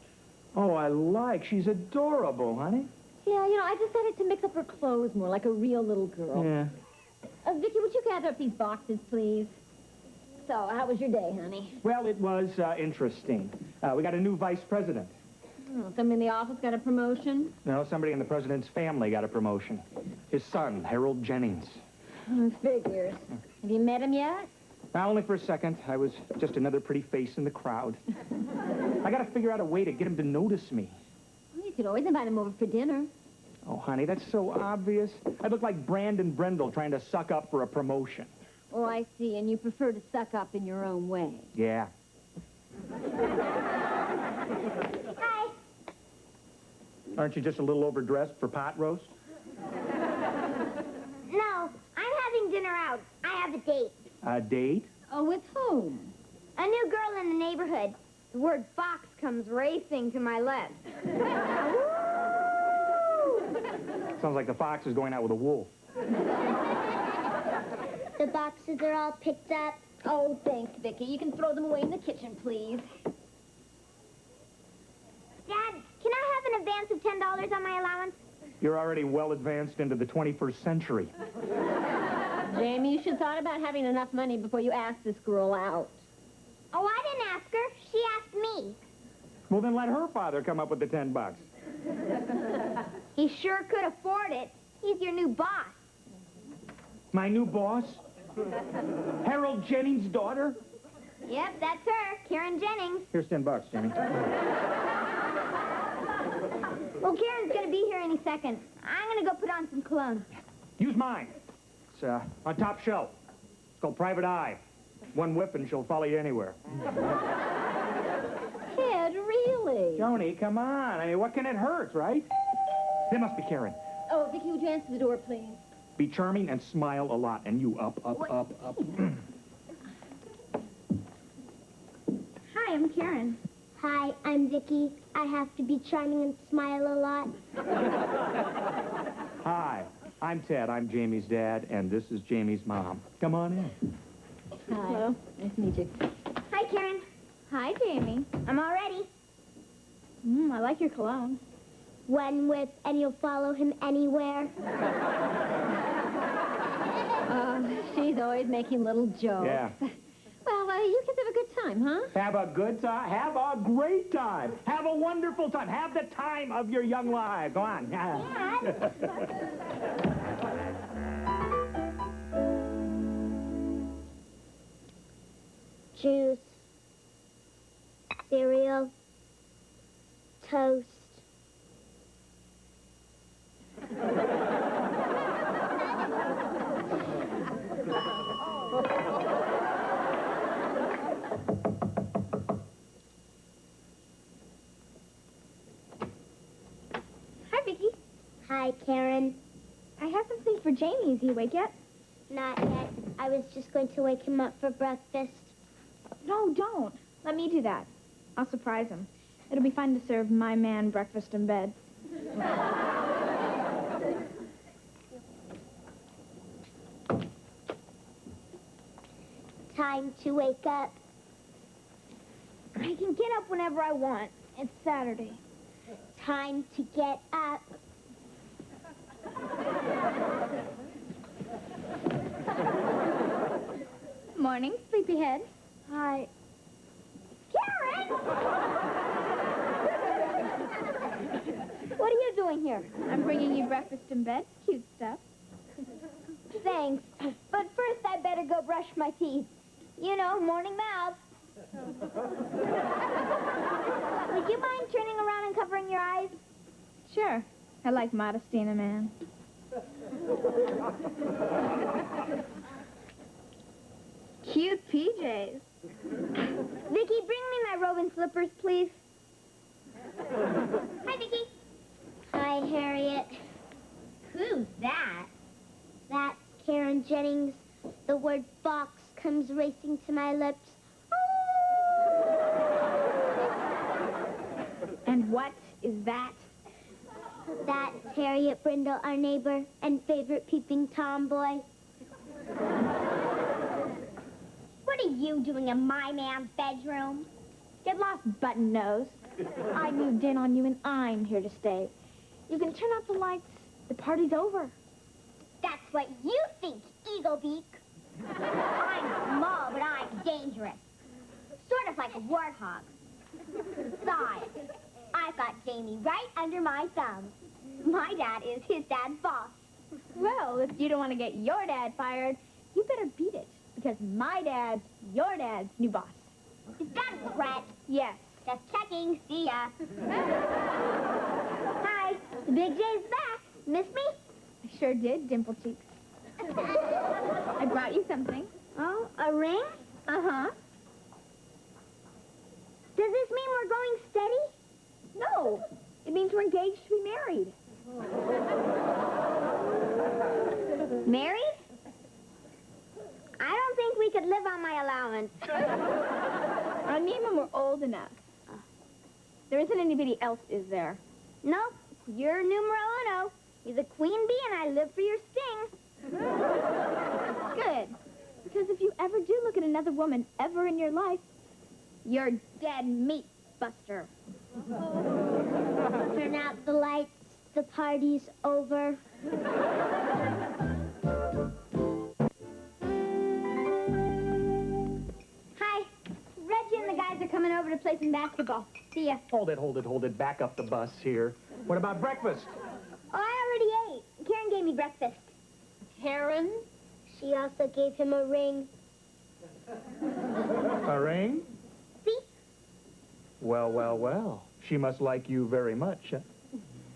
Oh, I like. She's adorable, honey. Yeah, you know, I decided to mix up her clothes more, like a real little girl. Yeah. Vicky, would you gather up these boxes, please? So, how was your day, honey? Well, it was interesting. We got a new vice president. Oh, somebody in the office got a promotion? No, somebody in the president's family got a promotion. His son, Harold Jennings. Oh, figures. Have you met him yet? Only for a second. I was just another pretty face in the crowd. I got to figure out a way to get him to notice me. Well, you could always invite him over for dinner. Oh, honey, that's so obvious. I look like Brandon Brindle trying to suck up for a promotion. Oh, I see, and you prefer to suck up in your own way. Yeah. Hi. Aren't you just a little overdressed for pot roast? No, I'm having dinner out. I have a date. A date? Oh, with whom? A new girl in the neighborhood. The word fox comes racing to my lips. Sounds like the fox is going out with a wolf. The boxes are all picked up. Oh, thanks, Vicky. You can throw them away in the kitchen, please. Dad, can I have an advance of $10 on my allowance? You're already well advanced into the 21st century. Jamie, you should have thought about having enough money before you asked this girl out. Oh, I didn't ask her. She asked me. Well, then let her father come up with the $10. He sure could afford it. He's your new boss. My new boss? Harold Jennings' daughter? Yep, that's her, Karen Jennings. Here's $10, Jimmy. Well, Karen's gonna be here any second. I'm gonna go put on some cologne. Use mine. It's on top shelf. It's called Private Eye. One whip and she'll follow you anywhere. Ted, really? Joni, come on. I mean, what can it hurt, right? It must be Karen. Oh, Vicky, would you answer the door, please? Be charming and smile a lot. And you up. Hi, I'm Karen. Hi, I'm Vicky. I have to be charming and smile a lot. Hi, I'm Ted. I'm Jamie's dad, and this is Jamie's mom. Come on in. Hi. Hello. Nice to meet you. Hi, Karen. Hi, Jamie. I'm all ready. I like your cologne. One whip, and you'll follow him anywhere. She's always making little jokes. Yeah. Well, you kids have a good time, huh? Have a good time. Have a great time. Have a wonderful time. Have the time of your young life. Go on. Juice. Cereal. Toast. Hi, Vicky. Hi, Karen. I have something for Jamie. Is he awake yet? Not yet. I was just going to wake him up for breakfast. No, don't. Let me do that. I'll surprise him. It'll be fun to serve my man breakfast in bed. Time to wake up. I can get up whenever I want. It's Saturday. Time to get up. Morning, sleepyhead. Hi. Karen! What are you doing here? I'm bringing you breakfast in bed. Cute stuff. thanks. But first I better go brush my teeth. You know, morning mouth. Would you mind turning around and covering your eyes? Sure. I like modesty in a man. Cute PJs. Vicky, bring me my robe and slippers, please. Hi, Vicky. Hi, Harriet. Who's that? That's Karen Jennings. The word box comes racing to my lips. And what is that? That's Harriet Brindle, our neighbor and favorite peeping tomboy. What are you doing in my man's bedroom? Get lost, button nose. I moved in on you and I'm here to stay. You can turn out the lights. The party's over. That's what you think, Eaglebeak. I'm small, but I'm dangerous. Sort of like a warthog. Besides, I've got Jamie right under my thumb. My dad is his dad's boss. Well, if you don't want to get your dad fired, you better beat it. Because my dad's your dad's new boss. Is that a threat? Yes. Just checking. See ya. Hi. The Big J's back. Miss me? I sure did, Dimple Cheeks. I brought you something. Oh, a ring? Uh-huh. Does this mean we're going steady? No. It means we're engaged to be married. Married? I don't think we could live on my allowance. I mean when we're old enough. There isn't anybody else, is there? Nope. You're numero uno. You're the queen bee and I live for your sting. Good. Because if you ever do look at another woman ever in your life, you're dead meat, Buster. Turn out the lights. The party's over. Hi. Reggie and the guys are coming over to play some basketball. See ya. Hold it. Back up the bus here. What about breakfast? Oh, I already ate. Karen gave me breakfast. Karen? She also gave him a ring. A ring? See? Well. She must like you very much. Huh?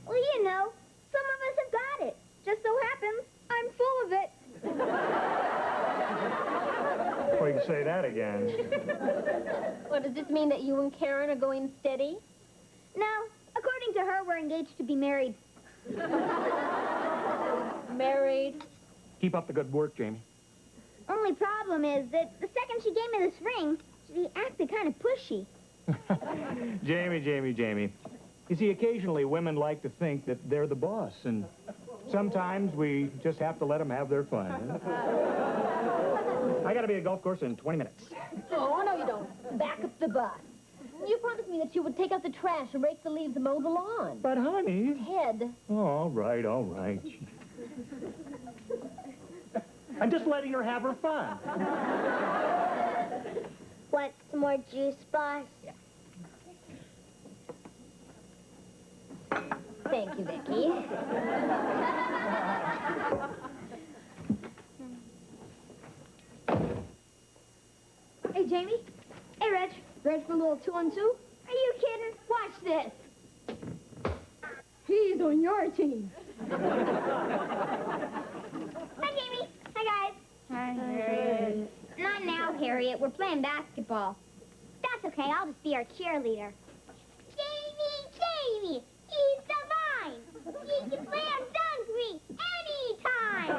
Well, you know, some of us have got it. Just so happens, I'm full of it. Well, you can say that again. Well, does this mean that you and Karen are going steady? No. According to her, we're engaged to be married. Married? Keep up the good work, Jamie. Only problem is that the second she gave me this ring, she acted kind of pushy. Jamie. You see, occasionally women like to think that they're the boss, and sometimes we just have to let them have their fun. I gotta be at the golf course in 20 minutes. Oh, no, you don't. Back up the bus. You promised me that you would take out the trash and rake the leaves and mow the lawn. But, honey... Ted. Oh, all right. I'm just letting her have her fun. Want some more juice, boss? Yeah. Thank you, Vicky. Hey, Jamie. Hey, Reg. Ready for a little 2-on-2? Are you kidding? Watch this. He's on your team. Hi, Jamie. Hi, guys. Hi, Harriet. Not now, Harriet. We're playing basketball. That's okay. I'll just be our cheerleader. Jamie, he's divine. He can slam dunk me anytime.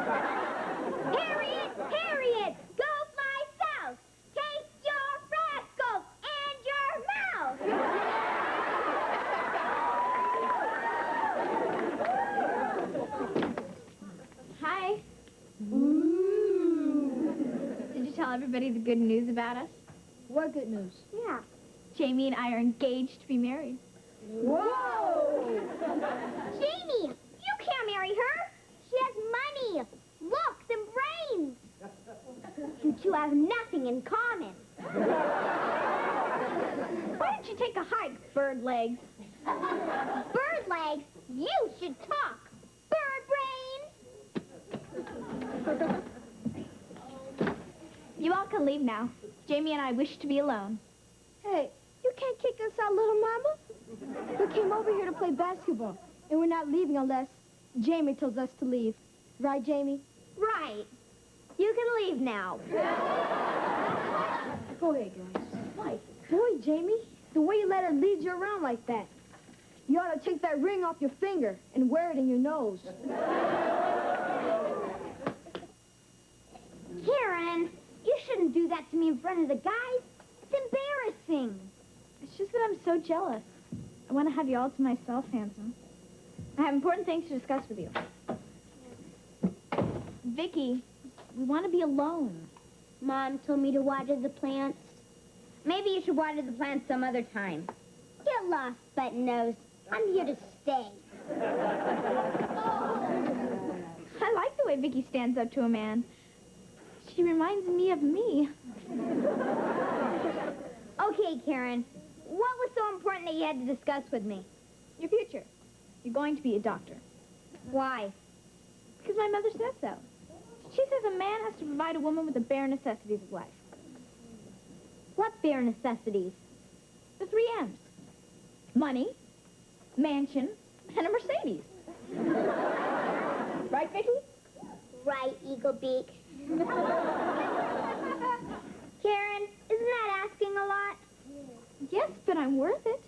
Harriet, go fly south. Take your rascals and your mouth. Hi. Ooh. Did you tell everybody the good news about us? What good news? Yeah. Jamie and I are engaged to be married. Whoa! Jamie, you can't marry her. She has money, looks, and brains. You two have nothing in common. Why don't you take a hike, bird legs? Bird legs? You should talk. Bird brains. leave now. Jamie and I wish to be alone. Hey, you can't kick us out, little mama. We came over here to play basketball, and we're not leaving unless Jamie tells us to leave. Right, Jamie? Right. You can leave now. Go ahead, guys. Why? Boy, Jamie, the way you let her lead you around like that. You ought to take that ring off your finger and wear it in your nose. Karen, you shouldn't do that to me in front of the guys. It's embarrassing. It's just that I'm so jealous. I want to have you all to myself, handsome. I have important things to discuss with you. Vicky, we want to be alone. Mom told me to water the plants. Maybe you should water the plants some other time. Get lost, button nose. I'm here to stay. I like the way Vicky stands up to a man. She reminds me of me. Okay, Karen. What was so important that you had to discuss with me? Your future. You're going to be a doctor. Why? Because my mother says so. She says a man has to provide a woman with the bare necessities of life. What bare necessities? The 3 M's. Money, mansion, and a Mercedes. Right, Vicky? Right, Eaglebeak. Karen, isn't that asking a lot? Yes, but I'm worth it.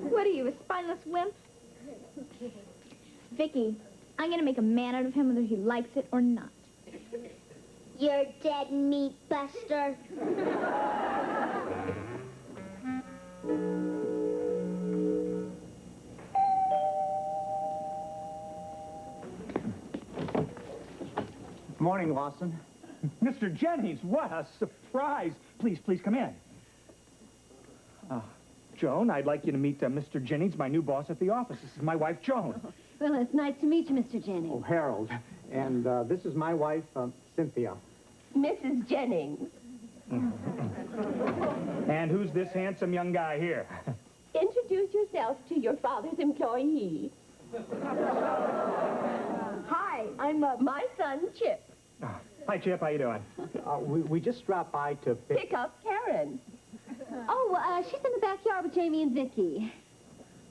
What are you, a spineless wimp? Vicky, I'm going to make a man out of him whether he likes it or not. You're dead meat, Buster. Morning, Lawson. Mr. Jennings, what a surprise. Please, please come in. Joan, I'd like you to meet Mr. Jennings, my new boss at the office. This is my wife, Joan. Well, it's nice to meet you, Mr. Jennings. Oh, Harold. And this is my wife, Cynthia. Mrs. Jennings. And who's this handsome young guy here? Introduce yourself to your father's employee. Hi, I'm my son, Chip. Hi, Chip. How you doing? We just dropped by to Pick up Karen. Oh, she's in the backyard with Jamie and Vicky.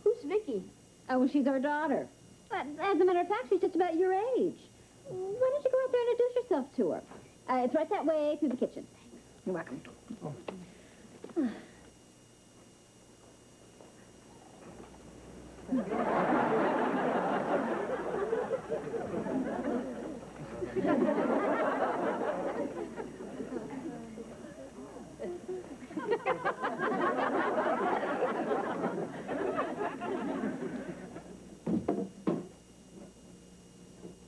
Who's Vicky? Oh, she's our daughter. As a matter of fact, she's just about your age. Why don't you go out there and introduce yourself to her? It's right that way through the kitchen. You're welcome.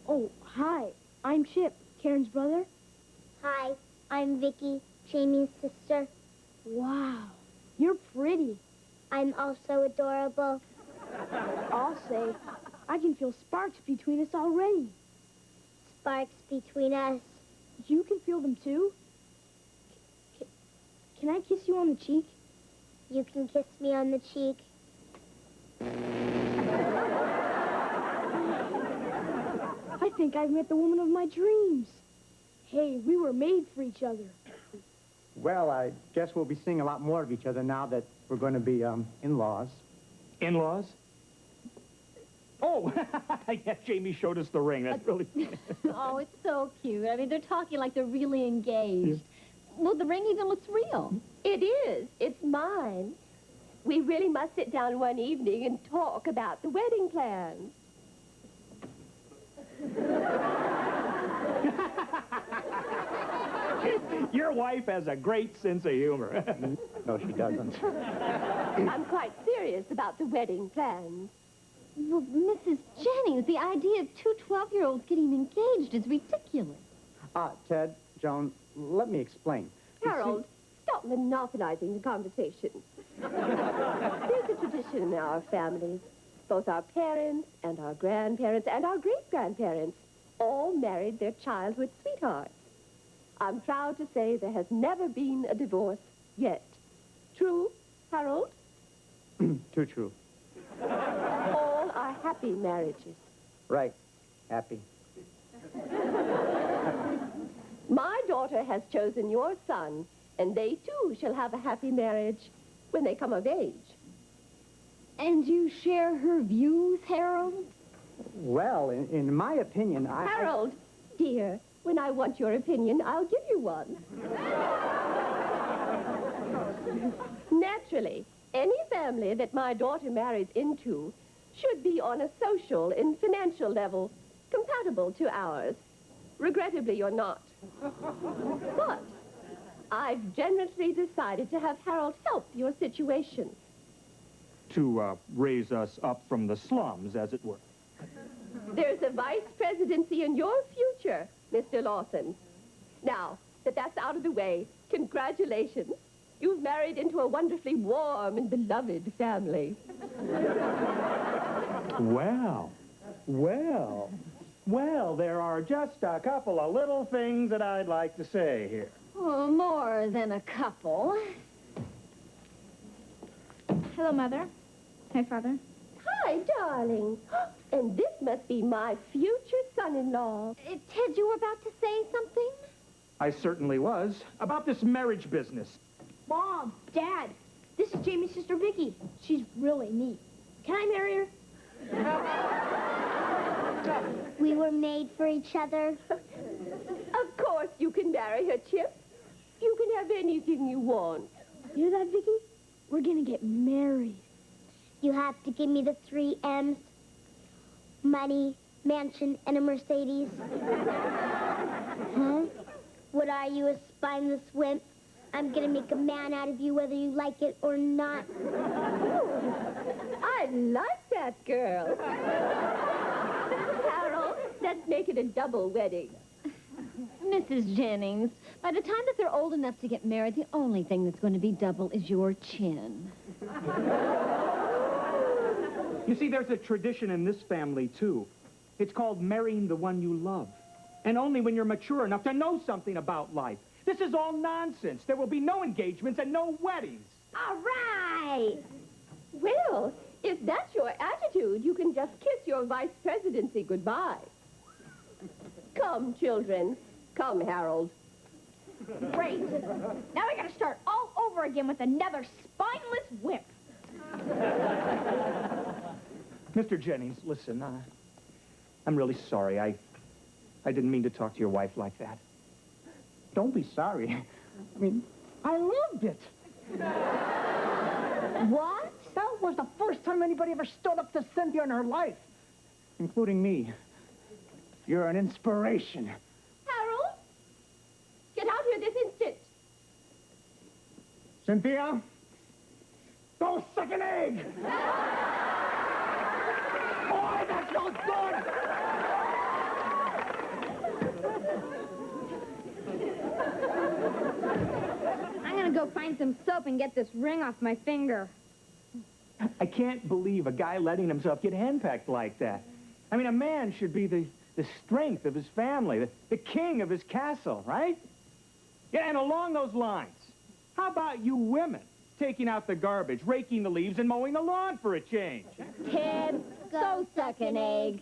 Oh, hi. I'm Chip, Karen's brother. Hi, I'm Vicky, Jamie's sister. Wow, you're pretty. I'm also adorable. I'll say, I can feel sparks between us already. Sparks between us. You can feel them too? Can I kiss you on the cheek? You can kiss me on the cheek. I think I've met the woman of my dreams. Hey, we were made for each other. Well, I guess we'll be seeing a lot more of each other now that we're going to be in-laws. In-laws? Oh, yeah, Jamie showed us the ring. That's really... Oh, it's so cute. I mean, they're talking like they're really engaged. Well, the ring even looks real. It is. It's mine. We really must sit down one evening and talk about the wedding plans. Your wife has a great sense of humor. No, she doesn't. I'm quite serious about the wedding plans. Well, Mrs. Jennings, the idea of 2 12-year-olds getting engaged is ridiculous. Ted, Joan, let me explain. Harold, stop monopolizing the conversation. There's a tradition in our families. Both our parents and our grandparents and our great-grandparents all married their childhood sweethearts. I'm proud to say there has never been a divorce yet. True, Harold? Too true. All are happy marriages. Right. Happy. My daughter has chosen your son, and they too shall have a happy marriage when they come of age. And you share her views, Harold? Well, in my opinion, Harold, dear, when I want your opinion, I'll give you one. Naturally, any family that my daughter marries into should be on a social and financial level compatible to ours. Regrettably, you're not. But I've generously decided to have Harold help your situation. To raise us up from the slums, as it were. There's a vice presidency in your future, Mr. Lawson. Now that that's out of the way, congratulations. You've married into a wonderfully warm and beloved family. Well, there are just a couple of little things that I'd like to say here. Oh, more than a couple. Hello, Mother. Hi, Father. Hi, darling. And this must be my future son-in-law. Ted, you were about to say something? I certainly was. About this marriage business. Mom, Dad, this is Jamie's sister, Vicky. She's really neat. Can I marry her? We were made for each other. Of course you can marry her, Chip. You can have anything you want. You hear that, Vicky? We're gonna get married. You have to give me the 3 M's. Money, mansion, and a Mercedes. Huh? What are you, a spineless wimp? I'm gonna make a man out of you whether you like it or not. I like that girl. Harold, let's make it a double wedding. Mrs. Jennings, by the time that they're old enough to get married, the only thing that's going to be double is your chin. You see, there's a tradition in this family, too. It's called marrying the one you love. And only when you're mature enough to know something about life. This is all nonsense. There will be no engagements and no weddings. All right. Well, if that's your attitude, you can just kiss your vice presidency goodbye. Come, children. Come, Harold. Great. Now we gotta start all over again with another spineless wimp. Mr. Jennings, listen, I'm really sorry. I didn't mean to talk to your wife like that. Don't be sorry. I mean, I loved it. What? That was the first time anybody ever stood up to Cynthia in her life. Including me. You're an inspiration. Harold, get out here this instant. Cynthia, go suck an egg. Boy, that smells good. I'm gonna go find some soap and get this ring off my finger. I can't believe a guy letting himself get henpecked like that. I mean, a man should be the strength of his family, the king of his castle, right? Yeah, and along those lines, how about you women taking out the garbage, raking the leaves, and mowing the lawn for a change? Ted, go suck an egg.